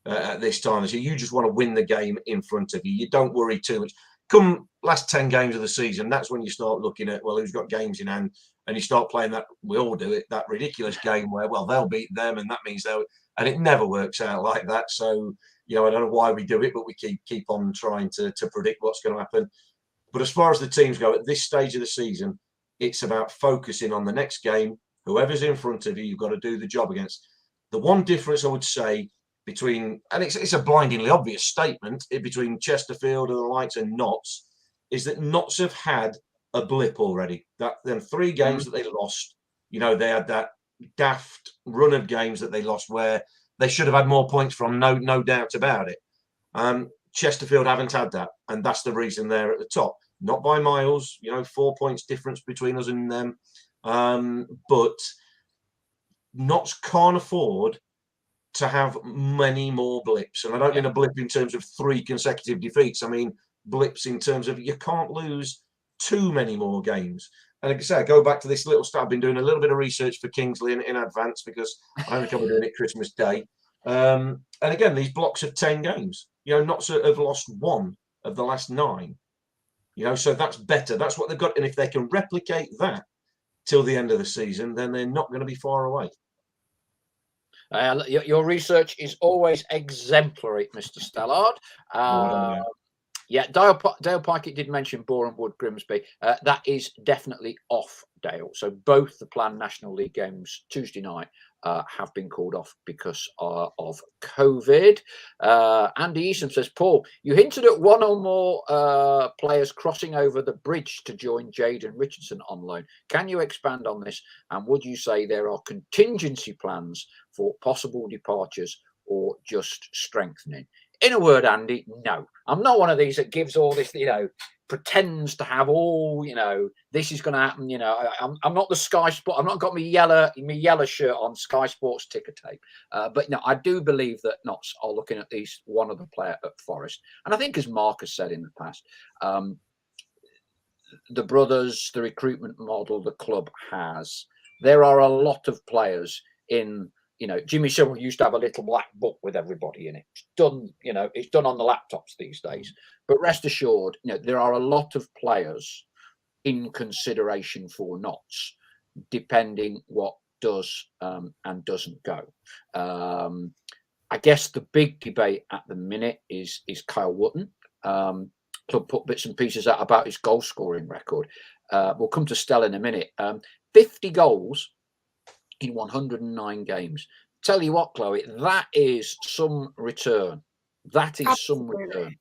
At this time, so you just want to win the game in front of you. You don't worry too much. Come last 10 games of the season, that's when you start looking at, well, who's got games in hand, and you start playing that. We all do it. That ridiculous game where, well, they'll beat them, and that means they'll. And it never works out like that. So I don't know why we do it, but we keep on trying to predict what's going to happen. But as far as the teams go at this stage of the season, it's about focusing on the next game. Whoever's in front of you, you've got to do the job against. The one difference I would say between, and it's a blindingly obvious statement, between Chesterfield and the likes of Notts, is that Notts have had a blip already. That them 3 games that they lost, they had that daft run of games that they lost where they should have had more points from, no doubt about it. Chesterfield haven't had that, and that's the reason they're at the top. Not by miles, 4 points difference between us and them, but Notts can't afford to have many more blips. And I don't mean a blip in terms of 3 consecutive defeats. I mean blips in terms of you can't lose too many more games. And like I say, I go back to this little stat. I've been doing a little bit of research for Kingsley in advance, because I only come doing it Christmas Day. And again, these blocks of 10 games, Notts have lost 1 of the last 9. So that's better. That's what they've got. And if they can replicate that till the end of the season, then they're not going to be far away. Your research is always exemplary, Mr. Stallard. Yeah, Dale Pikett did mention Boreham Wood, Grimsby. That is definitely off, Dale. So both the planned National League games Tuesday night have been called off because of COVID. Andy Eastham says, Paul, you hinted at 1 or more players crossing over the bridge to join Jayden Richardson on loan. Can you expand on this? And would you say there are contingency plans for possible departures or just strengthening? in a word, Andy, no. I'm not one of these that gives all this, pretends to have all, this is going to happen. I'm not the Sky Sport. I've not got my yellow shirt on, Sky Sports ticker tape. But no, I do believe that Notts are looking at least one other player at Forest. And I think, as Mark has said in the past, the brothers, the recruitment model the club has, there are a lot of players in. Jimmy Savile used to have a little black book with everybody in it. It's done, it's done on the laptops these days. But rest assured, there are a lot of players in consideration for Notts, depending what does and doesn't go. I guess the big debate at the minute is Kyle Wootton. Club put bits and pieces out about his goal scoring record. We'll come to Stell in a minute. 50 goals in 109 games. Tell you what, Chloe, that is some return. That is some return.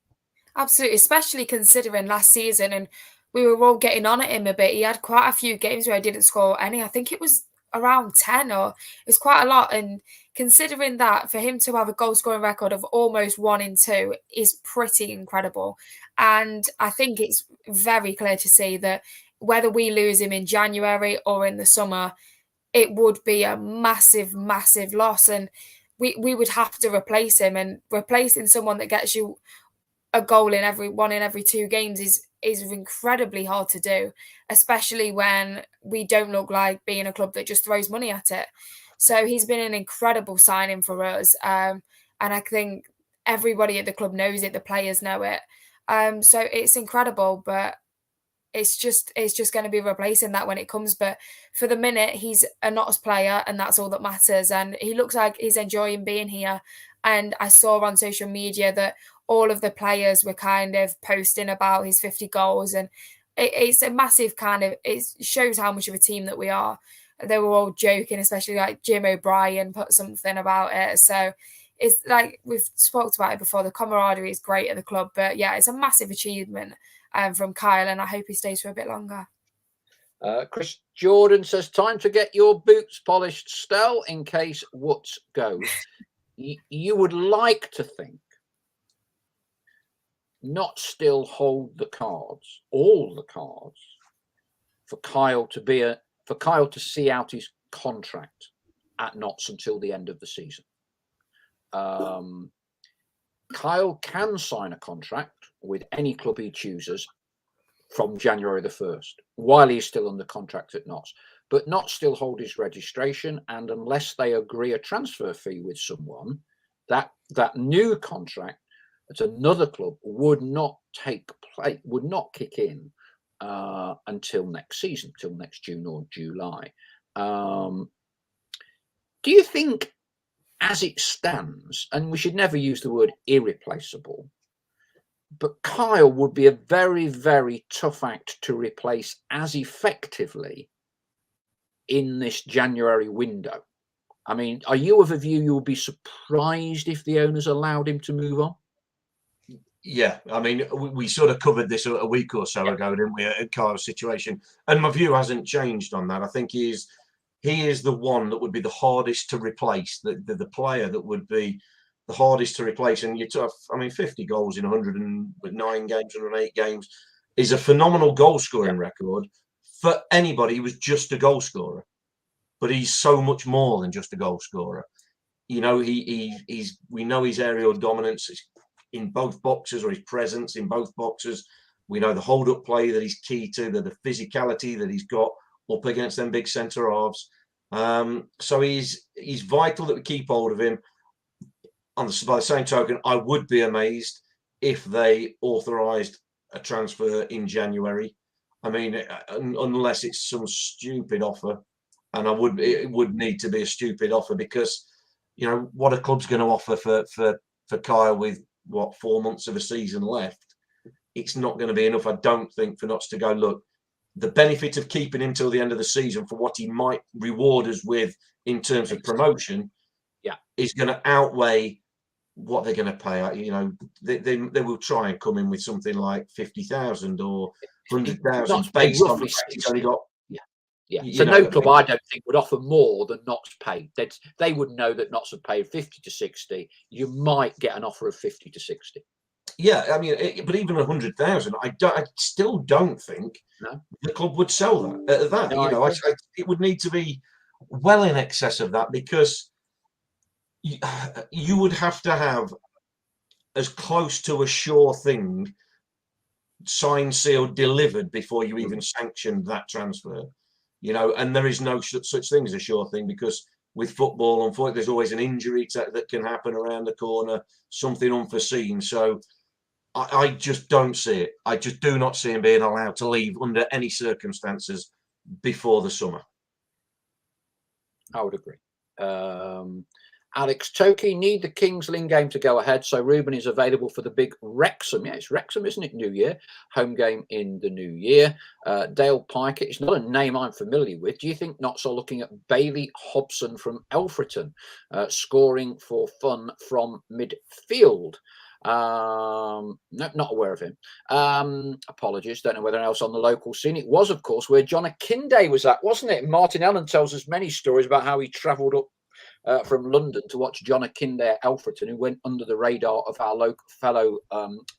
Absolutely, especially considering last season, and we were all getting on at him a bit. He had quite a few games where he didn't score any. I think it was around 10, or it was quite a lot. And considering that, for him to have a goal scoring record of almost 1 in 2 is pretty incredible. And I think it's very clear to see that whether we lose him in January or in the summer, it would be a massive, massive loss. And we would have to replace him, and replacing someone that gets you a goal in every 2 games is incredibly hard to do, especially when we don't look like being a club that just throws money at it. So he's been an incredible signing for us. And I think everybody at the club knows it, the players know it. So it's incredible, but it's just going to be replacing that when it comes. But for the minute, he's a Notts player, and that's all that matters. And he looks like he's enjoying being here. And I saw on social media that all of the players were kind of posting about his 50 goals. And it's a massive it shows how much of a team that we are. They were all joking, especially like Jim O'Brien put something about it. So it's like we've spoke about it before. The camaraderie is great at the club. But yeah, it's a massive achievement from Kyle, and I hope he stays for a bit longer. Chris Jordan says, time to get your boots polished, Stell, in case Woods goes. You would like to think not still hold the cards, all the cards, for Kyle to see out his contract at Notts until the end of the season. Kyle can sign a contract with any club he chooses from January the 1st, while he's still under contract at Notts. But Notts still hold his registration, and unless they agree a transfer fee with someone, that new contract at another club would not kick in until next season, till next June or July. Do you think, as it stands, and we should never use the word irreplaceable, but Kyle would be a very, very tough act to replace as effectively in this January window? I mean, are you of a view you would be surprised if the owners allowed him to move on? Yeah, I mean, we sort of covered this a week or so ago, didn't we, at Kyle's situation? And my view hasn't changed on that. I think he is the one that would be the hardest to replace, the player that would be the hardest to replace. And 50 goals in 109 games, 108 games is a phenomenal goal scoring record for anybody who was just a goal scorer. But he's so much more than just a goal scorer. We know his aerial dominance in both boxes, or his presence in both boxes. We know the hold-up play that he's key to, the physicality that he's got up against them big centre halves. So he's vital that we keep hold of him. By the same token, I would be amazed if they authorised a transfer in January. I mean, unless it's some stupid offer, and it would need to be a stupid offer, because what a club's going to offer for Kyle with 4 months of a season left. It's not going to be enough, I don't think, for Notts to go, look, the benefit of keeping him till the end of the season for what he might reward us with in terms of promotion, is going to outweigh what they're going to pay. They will try and come in with something like 50,000 or 100,000 based on the fact he's only got Yeah. You So know, no club, I don't think, would offer more than Notts paid. They would know that Notts have paid 50 to 60. You might get an offer of 50 to 60. yeah, I mean, but even 100,000, I still don't think No, the club would sell that at that. no, You I know, agree. it would need to be well in excess of that, because you, you would have to have as close to a sure thing signed, sealed, delivered before you even sanctioned that transfer. You know, and there is no such thing as a sure thing, because with football, unfortunately, there's always an injury that can happen around the corner, something unforeseen. So I just don't see it. I just do not see him being allowed to leave under any circumstances before the summer. I would agree. Alex Toki, need the Kings Lynn game to go ahead, so Ruben is available for the big Wrexham. Yeah, it's Wrexham, isn't it? New Year home game in the new year. Dale Piker, it's not a name I'm familiar with. Do you think Notts are looking at Bailey Hobson from Elfriton, scoring for fun from midfield? No, not aware of him. Apologies, don't know whether else on the local scene. It was, of course, where John Akinde was at, wasn't it? Martin Allen tells us many stories about how he travelled up from London to watch John Akinde at Elfriton, who went under the radar of our local fellow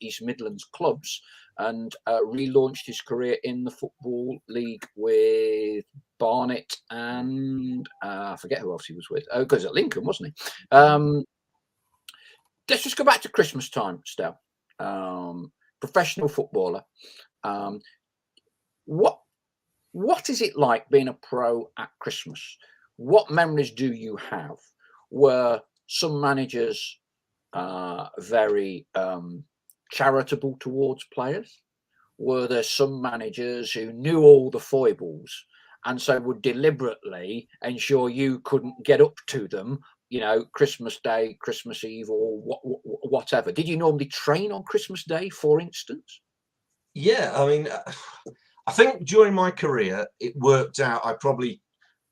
East Midlands clubs, and relaunched his career in the Football League with Barnet and I forget who else he was with. Oh, because at Lincoln, wasn't he? Let's just go back to Christmas time, Stel. Professional footballer. What is it like being a pro at Christmas? What memories do you have? Were some managers very charitable towards players? Were there some managers who knew all the foibles and so would deliberately ensure you couldn't get up to them, you know, Christmas Day, Christmas Eve, or whatever? Did you normally train on Christmas Day, for instance? Yeah, I mean, I think during my career, it worked out.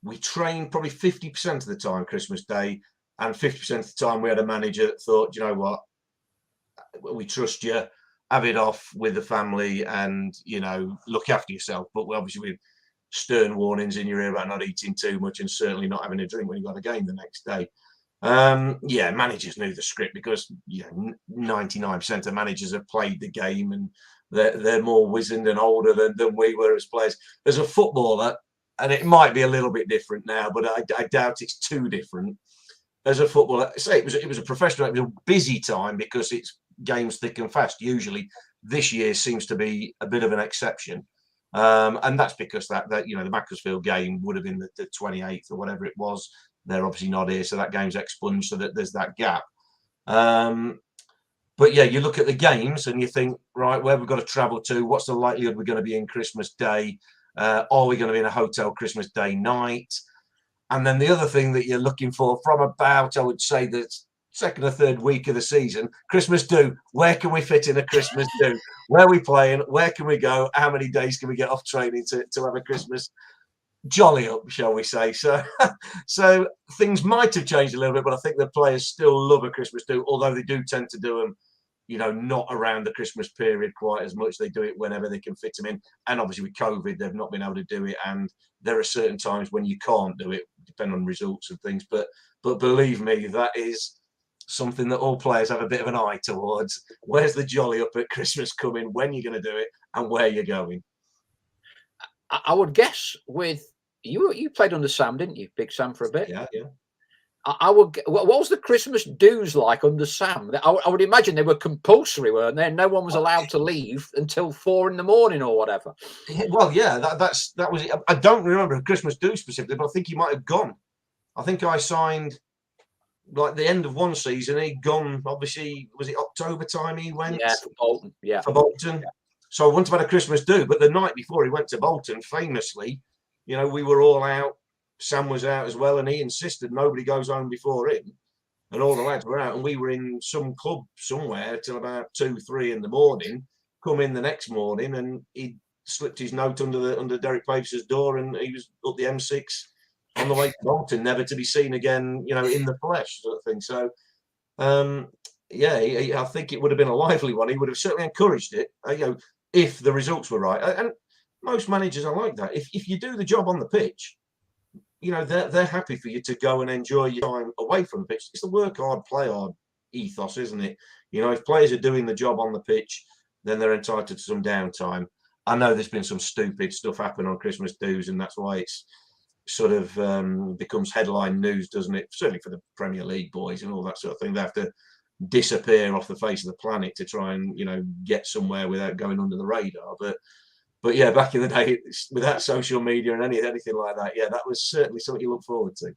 We trained probably 50% of the time Christmas Day, and 50% of the time we had a manager that thought, you know what, we trust you, have it off with the family, and you know, look after yourself. But obviously with stern warnings in your ear about not eating too much and certainly not having a drink when you got a game the next day. Yeah, managers knew the script, because you know 99% of managers have played the game, and they're more wizened and older than we were as players. As a footballer, and it might be a little bit different now, but I doubt it's too different. As a footballer, say it was a professional, it was a busy time because it's games thick and fast. Usually, this year seems to be a bit of an exception, and that's because that you know the Macclesfield game would have been the 28th or whatever it was. They're obviously not here, so that game's expunged, so that there's that gap. But yeah, you look at the games and you think, right, where we've got to travel to, what's the likelihood we're going to be in Christmas Day? Are we going to be in a hotel Christmas Day night? And then the other thing that you're looking for from about, I would say, the second or third week of the season, Christmas do. Where can we fit in a Christmas do? Where are we playing? Where can we go? How many days can we get off training to have a Christmas jolly up, shall we say? So, so things might have changed a little bit, but I think the players still love a Christmas do, although they do tend to do them, you know, not around the Christmas period quite as much. They do it whenever they can fit them in. And obviously with COVID, they've not been able to do it. And there are certain times when you can't do it, depending on results and things. But believe me, that is something that all players have a bit of an eye towards. Where's the jolly up at Christmas coming, when you're going to do it, and where you're going? I would guess with you played under Sam, didn't you? Big Sam for a bit. Yeah, yeah. I would. What was the Christmas dues like under Sam? I would imagine they were compulsory, weren't they? No one was allowed to leave until 4 a.m. or whatever. Well, yeah, that was it. I don't remember a Christmas do specifically, but I think he might have gone. I think I signed like the end of one season. He'd gone. Obviously, was it October time he went? Yeah, for Bolton. Yeah, for Bolton. Yeah. So I wouldn't have had a Christmas do, but the night before he went to Bolton, famously, you know, we were all out. Sam was out as well, and he insisted nobody goes home before him. And all the lads were out, and we were in some club somewhere till about 2, 3 in the morning. Come in the next morning, and he slipped his note under Derek Pavis's door, and he was up the M6 on the way to Bolton, never to be seen again, you know, in the flesh, sort of thing. So, yeah, I think it would have been a lively one. He would have certainly encouraged it, you know, if the results were right. And Most managers are like that. If you do the job on the pitch, you know, they're happy for you to go and enjoy your time away from the pitch. It's the work hard, play hard ethos, isn't it? You know, if players are doing the job on the pitch, then they're entitled to some downtime. I know there's been some stupid stuff happen on Christmas dues, and that's why it's sort of becomes headline news, doesn't it? Certainly for the Premier League boys and all that sort of thing. They have to disappear off the face of the planet to try and, you know, get somewhere without going under the radar. But yeah, back in the day, without social media and anything like that, yeah, that was certainly something you look forward to.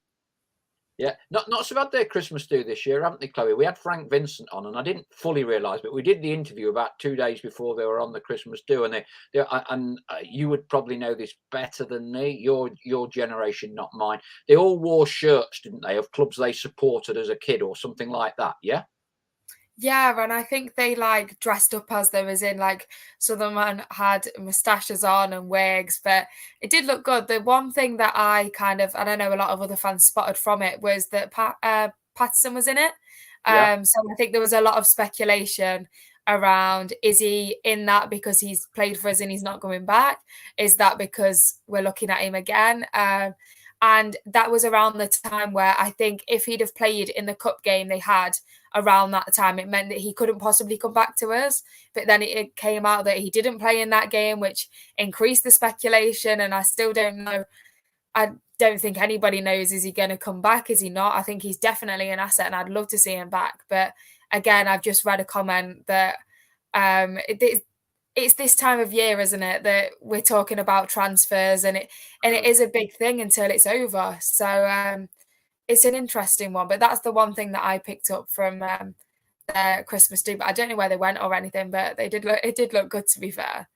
Yeah, not so bad their Christmas do this year, haven't they, Chloe? We had Frank Vincent on, and I didn't fully realise, but we did the interview about 2 days before they were on the Christmas do, and you would probably know this better than me. Your generation, not mine. They all wore shirts, didn't they, of clubs they supported as a kid or something like that? Yeah. Yeah, and I think they like dressed up as they was in, like, some of them had moustaches on and wigs, but it did look good. The one thing that I kind of, and I know a lot of other fans spotted from it, was that Patterson was in it. Yeah. So I think there was a lot of speculation around, is he in that because he's played for us and he's not coming back? Is that because we're looking at him again? And that was around the time where I think if he'd have played in the cup game they had around that time, it meant that he couldn't possibly come back to us. But then it came out that he didn't play in that game, which increased the speculation. And I still don't know. I don't think anybody knows, is he going to come back? Is he not? I think he's definitely an asset and I'd love to see him back. But again, I've just read a comment that it's this time of year, isn't it, that we're talking about transfers, and it is a big thing until it's over. So it's an interesting one, but that's the one thing that I picked up from their Christmas do. But I don't know where they went or anything, but it did look good, to be fair.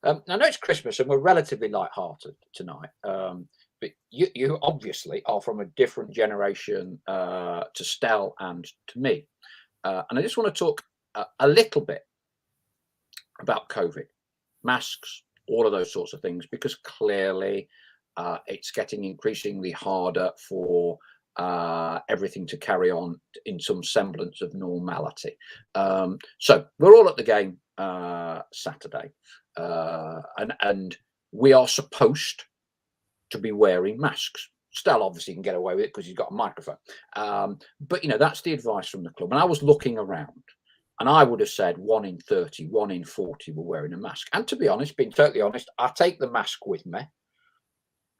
I know it's Christmas and we're relatively light-hearted tonight, but you obviously are from a different generation to Stell and to me, and I just want to talk a little bit about COVID, masks, all of those sorts of things, because clearly it's getting increasingly harder for everything to carry on in some semblance of normality. So we're all at the game Saturday, and we are supposed to be wearing masks. Stell obviously can get away with it because he's got a microphone, but you know, that's the advice from the club. And I was looking around, and I would have said 1 in 30, 1 in 40 were wearing a mask. And to be honest, being totally honest, I take the mask with me.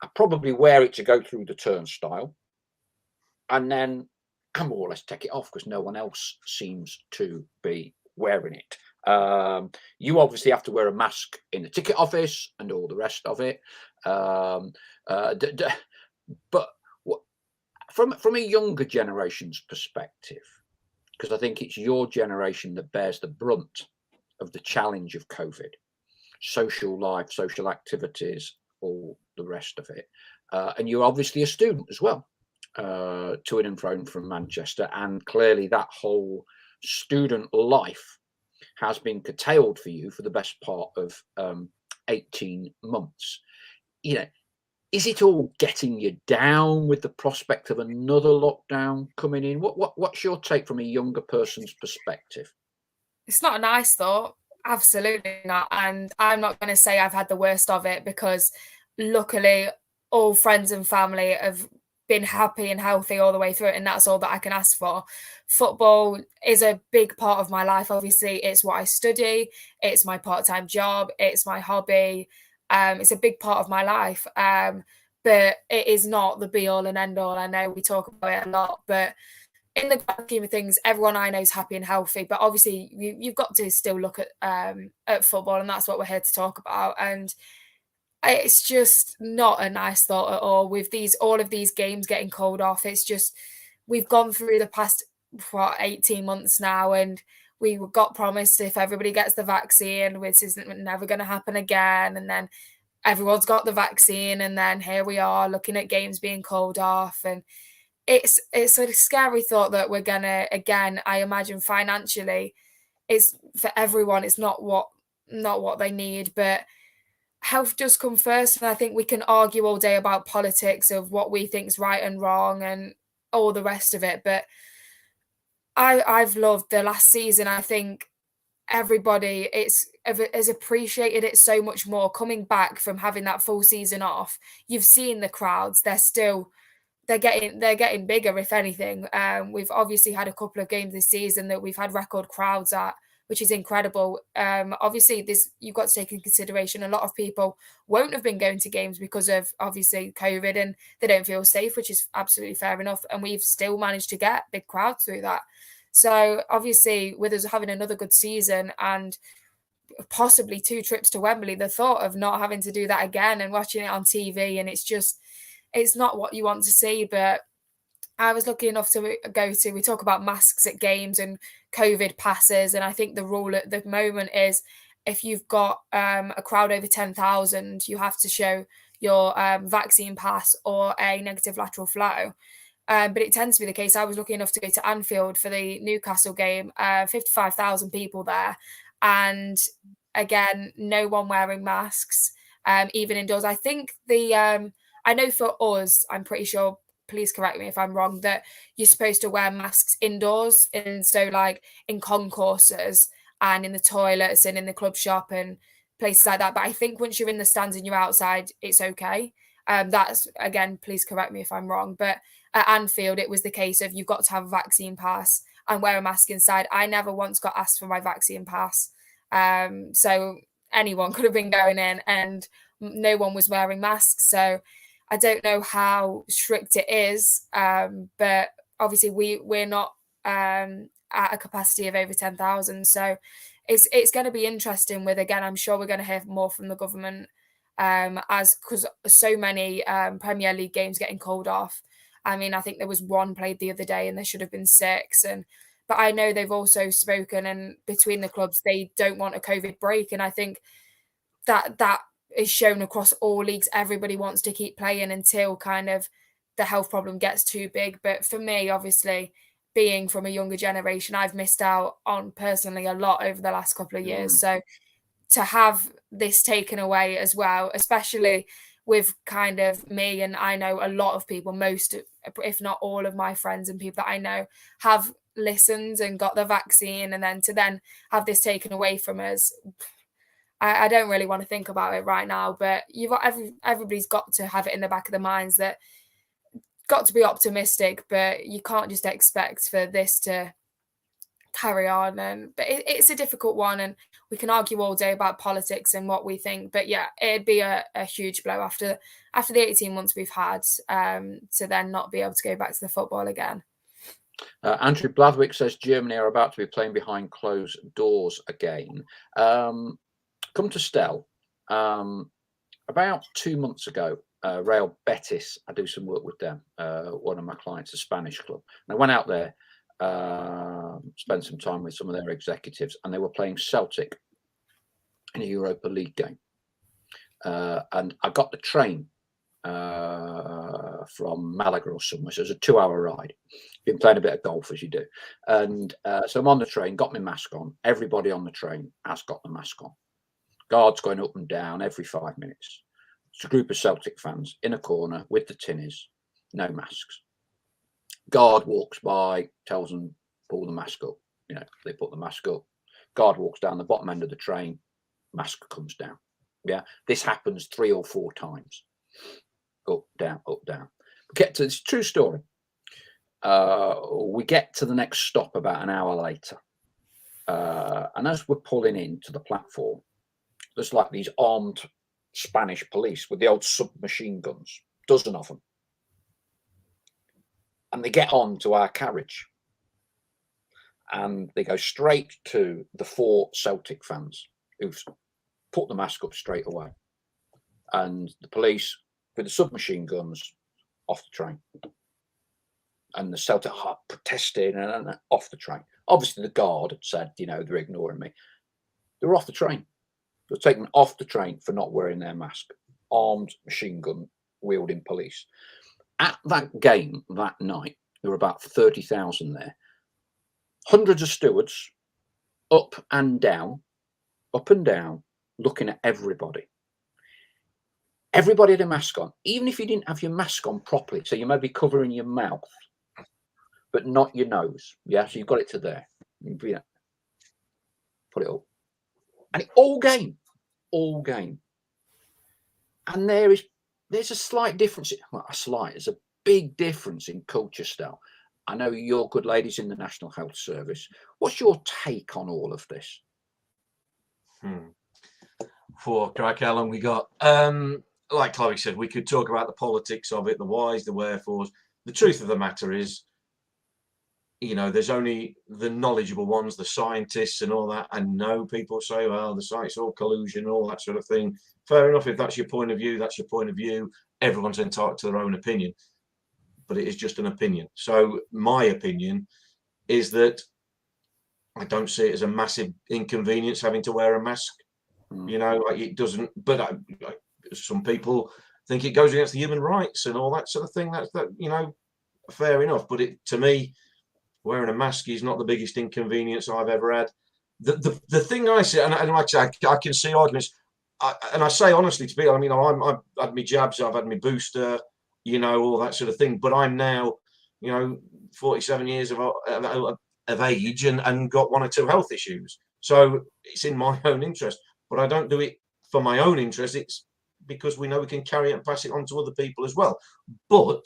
I probably wear it to go through the turnstile, and then I more or less take it off because no one else seems to be wearing it. You obviously have to wear a mask in the ticket office and all the rest of it. But from a younger generation's perspective, because I think it's your generation that bears the brunt of the challenge of COVID, social life, social activities, all the rest of it. And you're obviously a student as well, to and from Manchester. And clearly that whole student life has been curtailed for you for the best part of 18 months. You know, is it all getting you down with the prospect of another lockdown coming in? What's your take from a younger person's perspective? It's not a nice thought. Absolutely not. And I'm not going to say I've had the worst of it, because luckily all friends and family have been happy and healthy all the way through it, and that's all that I can ask for. Football is a big part of my life. Obviously, it's what I study. It's my part-time job. It's my hobby. It's a big part of my life, but it is not the be-all and end-all. I know we talk about it a lot, but in the grand scheme of things, everyone I know is happy and healthy. But obviously, you've got to still look at football, and that's what we're here to talk about. And it's just not a nice thought at all, with all of these games getting called off. It's just, we've gone through the past 18 months now, and we got promised if everybody gets the vaccine, which isn't never going to happen again. And then everyone's got the vaccine, and then here we are looking at games being called off. And it's a scary thought that we're gonna, again, I imagine financially, it's for everyone, it's not what they need, but health does come first. And I think we can argue all day about politics of what we think is right and wrong and all the rest of it, but I've loved the last season. I think everybody has appreciated it so much more coming back from having that full season off. You've seen the crowds; they're getting bigger, if anything. We've obviously had a couple of games this season that we've had record crowds at, which is incredible. Obviously, you've got to take in consideration a lot of people won't have been going to games because of obviously COVID and they don't feel safe, which is absolutely fair enough. And we've still managed to get big crowds through that. So obviously, with us having another good season and possibly 2 trips to Wembley, the thought of not having to do that again and watching it on TV, and it's not what you want to see. But I was lucky enough to we talk about masks at games and COVID passes. And I think the rule at the moment is if you've got a crowd over 10,000, you have to show your vaccine pass or a negative lateral flow. But it tends to be the case. I was lucky enough to go to Anfield for the Newcastle game, 55,000 people there. And again, no one wearing masks, even indoors. I think I know for us, I'm pretty sure, please correct me if I'm wrong, that you're supposed to wear masks indoors. And so like in concourses and in the toilets and in the club shop and places like that. But I think once you're in the stands and you're outside, it's okay. That's, again, please correct me if I'm wrong. But at Anfield, it was the case of you've got to have a vaccine pass and wear a mask inside. I never once got asked for my vaccine pass. So anyone could have been going in and no one was wearing masks. So I don't know how strict it is, but obviously we're not at a capacity of over 10,000. So it's going to be interesting with, again, I'm sure we're going to hear more from the government because so many Premier League games getting called off. I mean, I think there was 1 played the other day and there should have been 6. But I know they've also spoken, and between the clubs, they don't want a COVID break. And I think that is shown across all leagues. Everybody wants to keep playing until kind of the health problem gets too big. But for me, obviously, being from a younger generation, I've missed out on personally a lot over the last couple of years. So to have this taken away as well, especially with kind of me, and I know a lot of people, most, if not all of my friends and people that I know have listened and got the vaccine, and then to have this taken away from us, I don't really want to think about it right now. But you've got everybody's got to have it in the back of their minds that got to be optimistic, but you can't just expect for this to carry on. But it's a difficult one, and we can argue all day about politics and what we think. But yeah, it'd be a huge blow after the 18 months we've had to then not be able to go back to the football again. Andrew Blathwick says Germany are about to be playing behind closed doors again. Come to Stell. About 2 months ago, Real Betis, I do some work with them, one of my clients, a Spanish club. And I went out there, spent some time with some of their executives, and they were playing Celtic in a Europa League game. And I got the train from Malaga or somewhere, so it was a 2-hour ride. Been playing a bit of golf, as you do. And so I'm on the train, got my mask on. Everybody on the train has got the mask on. Guards going up and down every 5 minutes. It's a group of Celtic fans in a corner with the tinnies, no masks. Guard walks by, tells them, pull the mask up. You know, they put the mask up. Guard walks down the bottom end of the train, mask comes down. Yeah, this happens 3 or 4 times. Up, down, up, down. We get to this true story. We get to the next stop about an hour later. And as we're pulling into the platform, there's like these armed Spanish police with the old submachine guns, dozen of them. And they get on to our carriage. And they go straight to the 4 Celtic fans who've put the mask up straight away. And the police with the submachine guns off the train. And the Celtic are protesting and off the train. Obviously, the guard had said, you know, they're ignoring me. They were off the train. They were taken off the train for not wearing their mask. Armed machine gun wielding police. At that game that night, there were about 30,000 there. Hundreds of stewards up and down, looking at everybody. Everybody had a mask on, even if you didn't have your mask on properly. So you may be covering your mouth, but not your nose. Yeah, so you've got it to there. Yeah. put it up. And all game. And there's a slight difference. Well, there's a big difference in culture style. I know you're good ladies in the National Health Service. What's your take on all of this? For crack, how long we got? Like Chloe said, we could talk about the politics of it, the whys, the wherefores. The truth of the matter is, there's only the knowledgeable ones, the scientists and all that. I know people say, well, the science, all collusion and all that sort of thing. Fair enough. If that's your point of view, that's your point of view. Everyone's entitled to their own opinion, but it is just an opinion. So my opinion is that I don't see it as a massive inconvenience having to wear a mask. It doesn't, but some people think it goes against the human rights and all that sort of thing. That's fair enough. But to me, wearing a mask is not the biggest inconvenience I've ever had. The thing I see, and like I say, I can see arguments, and I say honestly to people, I've had my jabs, I've had my booster, all that sort of thing. But I'm now, 47 years of age and got one or two health issues. So it's in my own interest. But I don't do it for my own interest. It's because we know we can carry it and pass it on to other people as well. But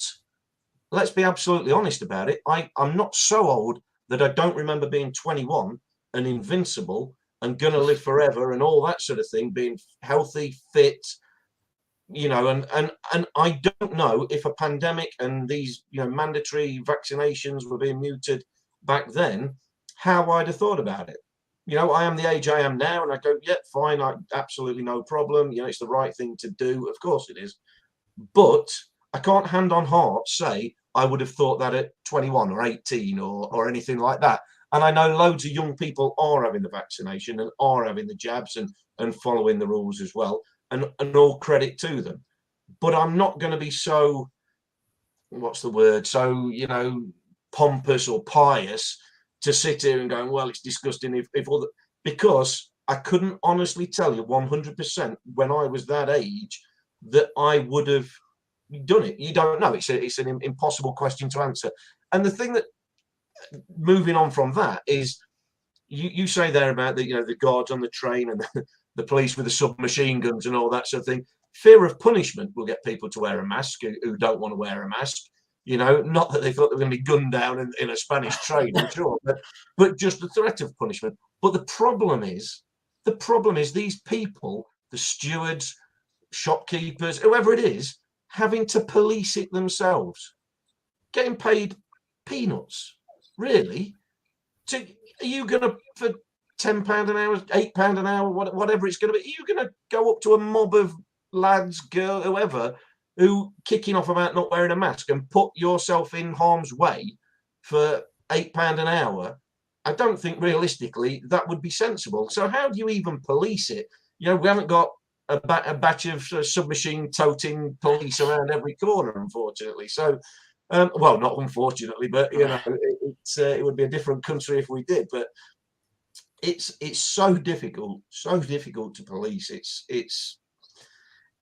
let's be absolutely honest about it. I'm not so old that I don't remember being 21 and invincible and going to live forever and all that sort of thing, being healthy, fit, and I don't know if a pandemic and these, mandatory vaccinations were being mooted back then, how I'd have thought about it. I am the age I am now, and I go, yeah, fine, absolutely no problem. It's the right thing to do. Of course it is. But I can't hand on heart say I would have thought that at 21 or 18 or anything like that. And I know loads of young people are having the vaccination and are having the jabs and following the rules as well. And all credit to them. But I'm not going to be so, what's the word? So, pompous or pious to sit here and going, well, it's disgusting if all the, because I couldn't honestly tell you 100% when I was that age that I would have done it. You don't know. It's an impossible question to answer. And the thing that, moving on from that, is you say there about the guards on the train and the police with the submachine guns and all that sort of thing. Fear of punishment will get people to wear a mask who don't want to wear a mask. Not that they thought they were going to be gunned down in a Spanish train, I'm sure, but just the threat of punishment. But the problem is these people, the stewards, shopkeepers, whoever it is, having to police it themselves, getting paid peanuts. Really? Are you going to, for £10 an hour, £8 an hour, whatever it's going to be, are you going to go up to a mob of lads, girl, whoever, who kicking off about not wearing a mask and put yourself in harm's way for £8 an hour? I don't think realistically that would be sensible. So how do you even police it? We haven't got a batch of submachine toting police around every corner, unfortunately. So, well, not unfortunately, but it would be a different country if we did. But it's so difficult to police. It's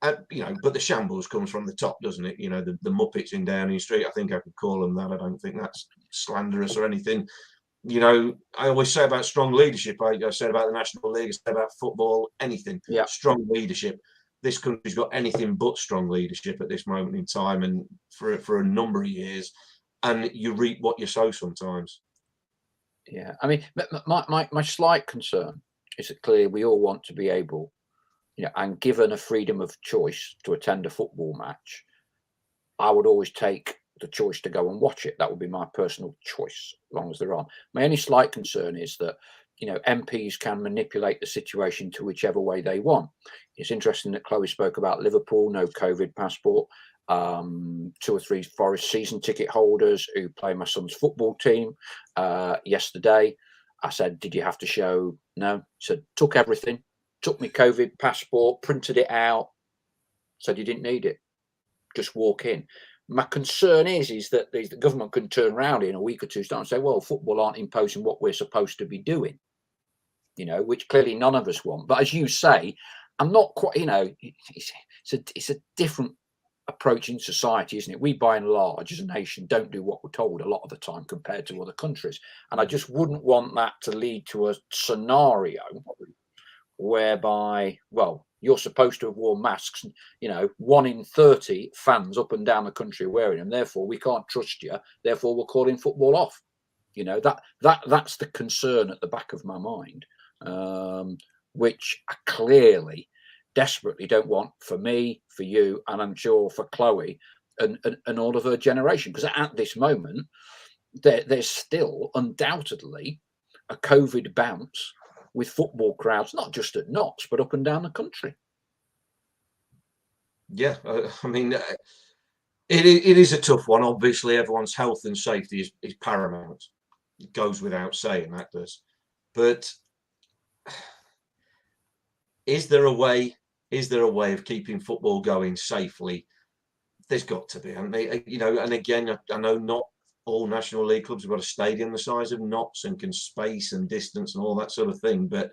but the shambles comes from the top, doesn't it? The Muppets in Downing Street. I think I could call them that. I don't think that's slanderous or anything. I always say about strong leadership. I said about the National League. I said about football. Anything. Yeah. Strong leadership. This country's got anything but strong leadership at this moment in time, and for a number of years. And you reap what you sow sometimes. Yeah, my slight concern is that clearly we all want to be able, and given a freedom of choice to attend a football match, I would always take the choice to go and watch it. That would be my personal choice, as long as they're on. My only slight concern is that, MPs can manipulate the situation to whichever way they want. It's interesting that Chloe spoke about Liverpool, no COVID passport. 2 or 3 Forest season ticket holders who play my son's football team. Yesterday, I said, did you have to show? No. He said, took everything, took my COVID passport, printed it out, said you didn't need it. Just walk in. My concern is that the government can turn around in a week or two's time and say, well, football aren't imposing what we're supposed to be doing, which clearly none of us want. But as you say, I'm not quite, it's a different approach in society, isn't it? We, by and large, as a nation, don't do what we're told a lot of the time compared to other countries. And I just wouldn't want that to lead to a scenario whereby, well, you're supposed to have worn masks, 1 in 30 fans up and down the country wearing them. Therefore, we can't trust you. Therefore, we're calling football off. That's the concern at the back of my mind, which I clearly desperately don't want for me, for you, and I'm sure for Chloe and all of her generation. Because at this moment, there's still undoubtedly a COVID bounce with football crowds, not just at Notts, but up and down the country. Yeah, I mean, it is a tough one. Obviously, everyone's health and safety is paramount. It goes without saying, that does. But is there a way of keeping football going safely? There's got to be. And again, I know not all National League clubs have got a stadium the size of Notts and can space and distance and all that sort of thing, but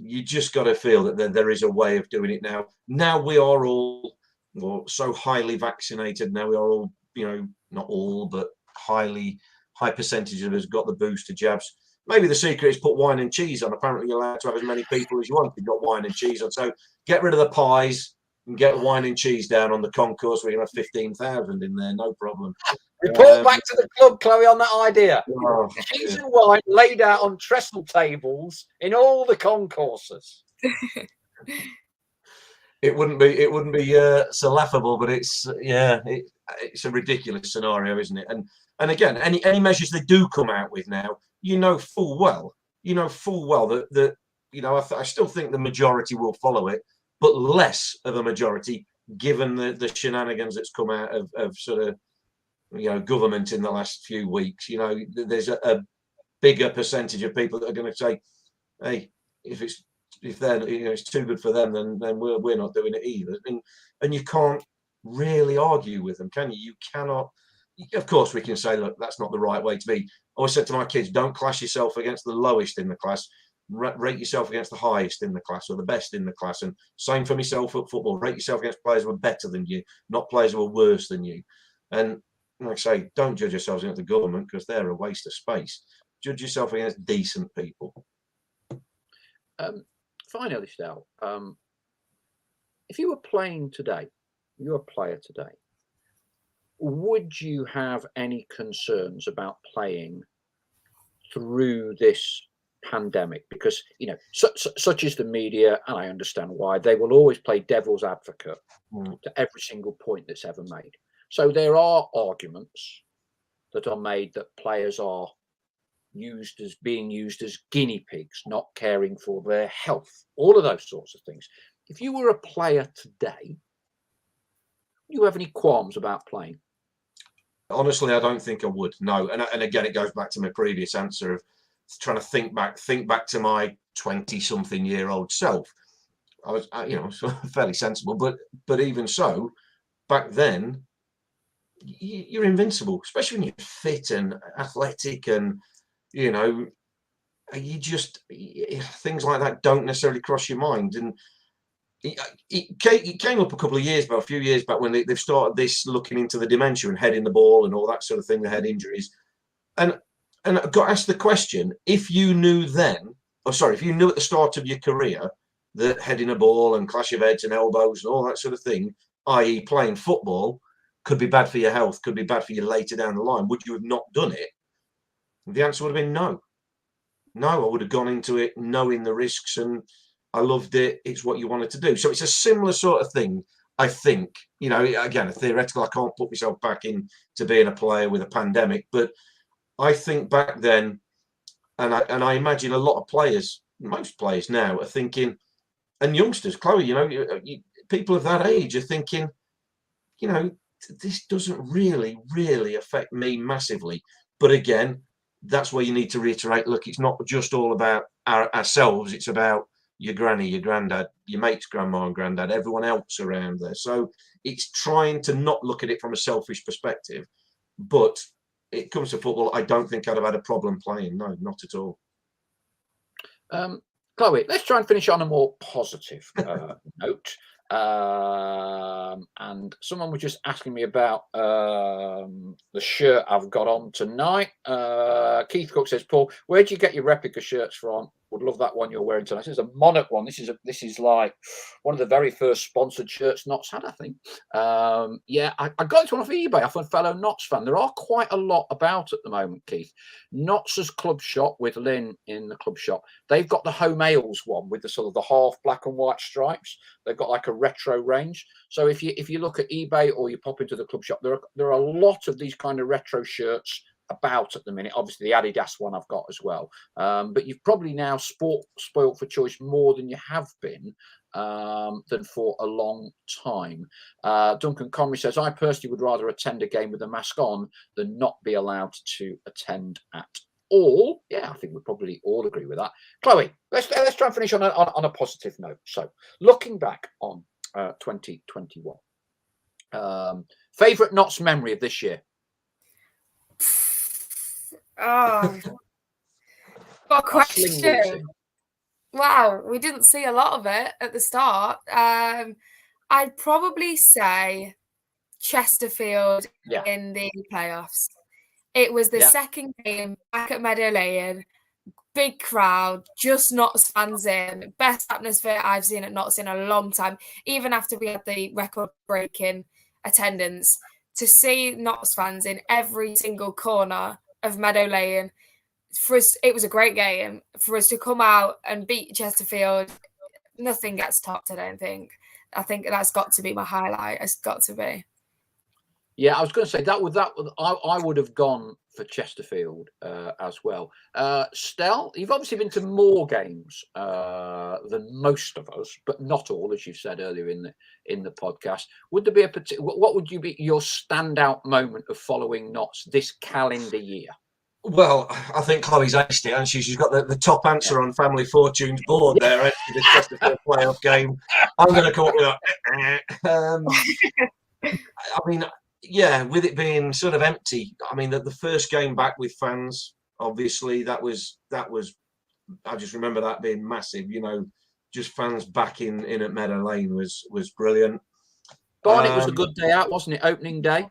you just got to feel that there is a way of doing it now. Now we are all so highly vaccinated. Now we are all, not all, but high percentage of us got the booster jabs. Maybe the secret is put wine and cheese on. Apparently you're allowed to have as many people as you want. You've got wine and cheese on. So get rid of the pies and get wine and cheese down on the concourse. We're going to have 15,000 in there, no problem. Report back to the club, Chloe, on that idea. Oh, Cheese and wine laid out on trestle tables in all the concourses. It wouldn't be so laughable, but it's it's a ridiculous scenario, isn't it? And again, any measures they do come out with now, full well that I still think the majority will follow it, but less of a majority given the shenanigans that's come out of sort of government in the last few weeks. There's a bigger percentage of people that are going to say, hey, if they're it's too good for them, then we're not doing it either. And you can't really argue with them, can you? You cannot. Of course, we can say, look, that's not the right way to be. I always said to my kids, don't class yourself against the lowest in the class. Rate yourself against the highest in the class or the best in the class. And same for myself at football. Rate yourself against players who are better than you, not players who are worse than you. And like I say, don't judge yourselves against the government because they're a waste of space. Judge yourself against decent people. Finally, Stell, if you were playing today, you're a player today, would you have any concerns about playing through this pandemic? Because, such is the media, and I understand why, they will always play devil's advocate to every single point that's ever made. So there are arguments that are made that players are being used as guinea pigs, not caring for their health, all of those sorts of things. If you were a player today, do you have any qualms about playing? Honestly, I don't think I would. No, and again, it goes back to my previous answer of trying to think back to my 20-something-year-old self. I was, fairly sensible, but even so, back then, you're invincible, especially when you're fit and athletic, and you just things like that don't necessarily cross your mind. And it came up a few years back when they've started this looking into the dementia and heading the ball and all that sort of thing, the head injuries, and I got asked the question: if you knew at the start of your career that heading a ball and clash of heads and elbows and all that sort of thing, i.e. playing football, could be bad for your health, could be bad for you later down the line, would you have not done it? The answer would have been no. No, I would have gone into it knowing the risks, and I loved it. It's what you wanted to do. So it's a similar sort of thing, I think. Again, theoretical, I can't put myself back into being a player with a pandemic, but I think back then, and I imagine a lot of players, most players now are thinking, and youngsters, Chloe, people of that age are thinking, this doesn't really affect me massively. But again, that's where you need to reiterate, look, it's not just all about ourselves. It's about your granny, your granddad, your mate's grandma and granddad, everyone else around there. So it's trying to not look at it from a selfish perspective. But it comes to football, I don't think I'd have had a problem playing. No, not at all. Chloe, let's try and finish on a more positive note. And someone was just asking me about the shirt I've got on tonight. Keith Cook says, Paul, where do you get your replica shirts from? Would love that one you're wearing tonight. This is a Monarch one. This is like one of the very first sponsored shirts Notts had, I think. Yeah, I got it one off eBay off a fellow Notts fan. There are quite a lot about at the moment, Keith. Notts' club shop with Lynn in the club shop. They've got the Home Ales one with the sort of the half black and white stripes. They've got like a retro range. So if you look at eBay or you pop into the club shop, there are a lot of these kind of retro shirts about at the minute. Obviously the Adidas one I've got as well, but you've probably now spoilt for choice more than you have been than for a long time. Duncan Conry says, I personally would rather attend a game with a mask on than not be allowed to attend at all. Yeah, I think we probably all agree with that. Chloe, let's try and finish on a positive note. So looking back on 2021, favorite Notts memory of this year? Oh, what a question. Wow, we didn't see a lot of it at the start. I'd probably say Chesterfield in the playoffs. It was the second game back at Meadow Lane, big crowd, just Notts fans in, best atmosphere I've seen at Notts in a long time, even after we had the record-breaking attendance. To see Notts fans in every single corner of Meadow Lane, for us, it was a great game. For us to come out and beat Chesterfield, nothing gets topped, I don't think. I think that's got to be my highlight. It's got to be. Yeah, I was going to say I would have gone for Chesterfield as well. Stell, you've obviously been to more games than most of us, but not all, as you said earlier in the podcast. Would there be what would you be your standout moment of following Notts this calendar year? Well, I think Chloe's aced it, and she's got the top answer on Family Fortune's board there. The Chesterfield playoff game. I'm going to come up with that. I mean, yeah, with it being sort of empty. I mean, the first game back with fans, obviously, that was. I just remember that being massive. You know, just fans back in at Meadow Lane was brilliant. Barnet was a good day out, wasn't it? Opening day.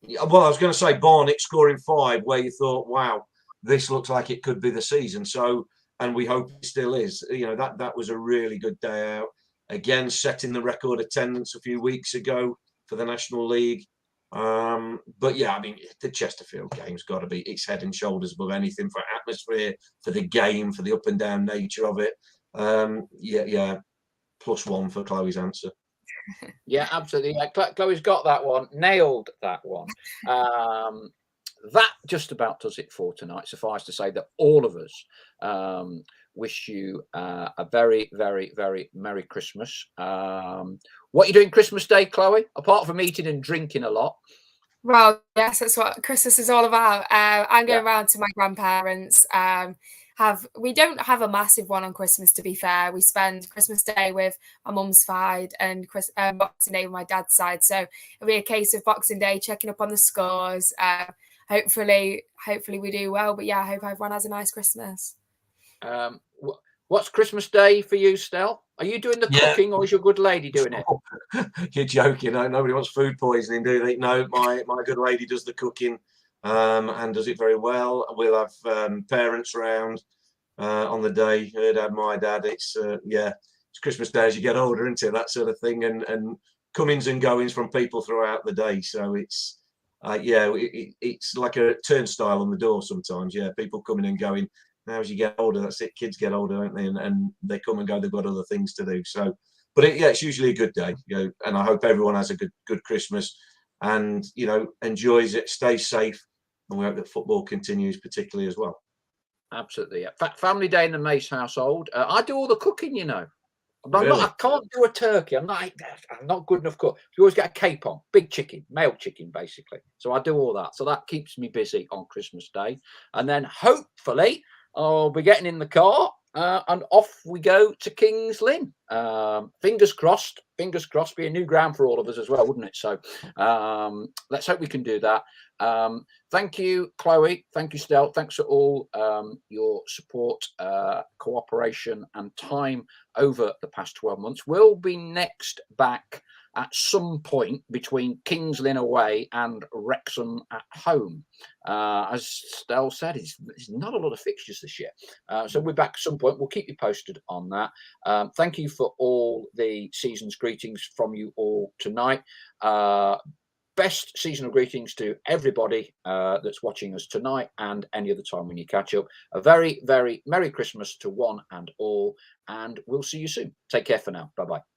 Well, I was going to say Barnet scoring 5, where you thought, wow, this looks like it could be the season. So, and we hope it still is. You know, that was a really good day out. Again, setting the record attendance a few weeks ago for the National League. But yeah, I mean, the Chesterfield game's got to be, it's head and shoulders above anything for atmosphere, for the game, for the up and down nature of it. Yeah, +1 for Chloe's answer. Yeah, absolutely. Chloe's got that one, nailed that one. That just about does it for tonight. Suffice to say that all of us wish you a very, very, very Merry Christmas. What are you doing Christmas Day, Chloe? Apart from eating and drinking a lot. Well, yes, that's what Christmas is all about. I'm going round to my grandparents. We don't have a massive one on Christmas, to be fair. We spend Christmas Day with my mum's side and Boxing Day with my dad's side. So it'll be a case of Boxing Day checking up on the scores. Hopefully we do well. But yeah, I hope everyone has a nice Christmas. What's Christmas Day for you, Stell? Are you doing the cooking, or is your good lady doing it? You're joking. Nobody wants food poisoning, do they? No, my good lady does the cooking. And does it very well. We'll have parents round on the day. Her dad, my dad. It's Christmas Day as you get older, isn't it? That sort of thing, and comings and goings from people throughout the day. So it's it's like a turnstile on the door sometimes. Yeah, people coming and going. Now as you get older, that's it. Kids get older, don't they? And they come and go. They've got other things to do. So, but it's usually a good day. You know, and I hope everyone has a good Christmas, and enjoys it. Stays safe. And we hope that football continues, particularly as well. Absolutely. Family day in the Mace household. I do all the cooking, Really? I can't do a turkey. I'm not good enough cook. You always get a capon, big chicken, male chicken, basically. So I do all that. So that keeps me busy on Christmas Day. And then hopefully I'll be getting in the car And off we go to Kings Lynn. Fingers crossed. Fingers crossed. Be a new ground for all of us as well, wouldn't it? So let's hope we can do that. Thank you, Chloe. Thank you, Stell. Thanks for all your support, cooperation, and time over the past 12 months. We'll be next back at some point between Kings Lynn away and Wrexham at home. As Stell said, there's not a lot of fixtures this year. So we're back at some point. We'll keep you posted on that. Thank you for all the season's greetings from you all tonight. Best seasonal greetings to everybody that's watching us tonight and any other time when you catch up. A very, very Merry Christmas to one and all. And we'll see you soon. Take care for now. Bye-bye.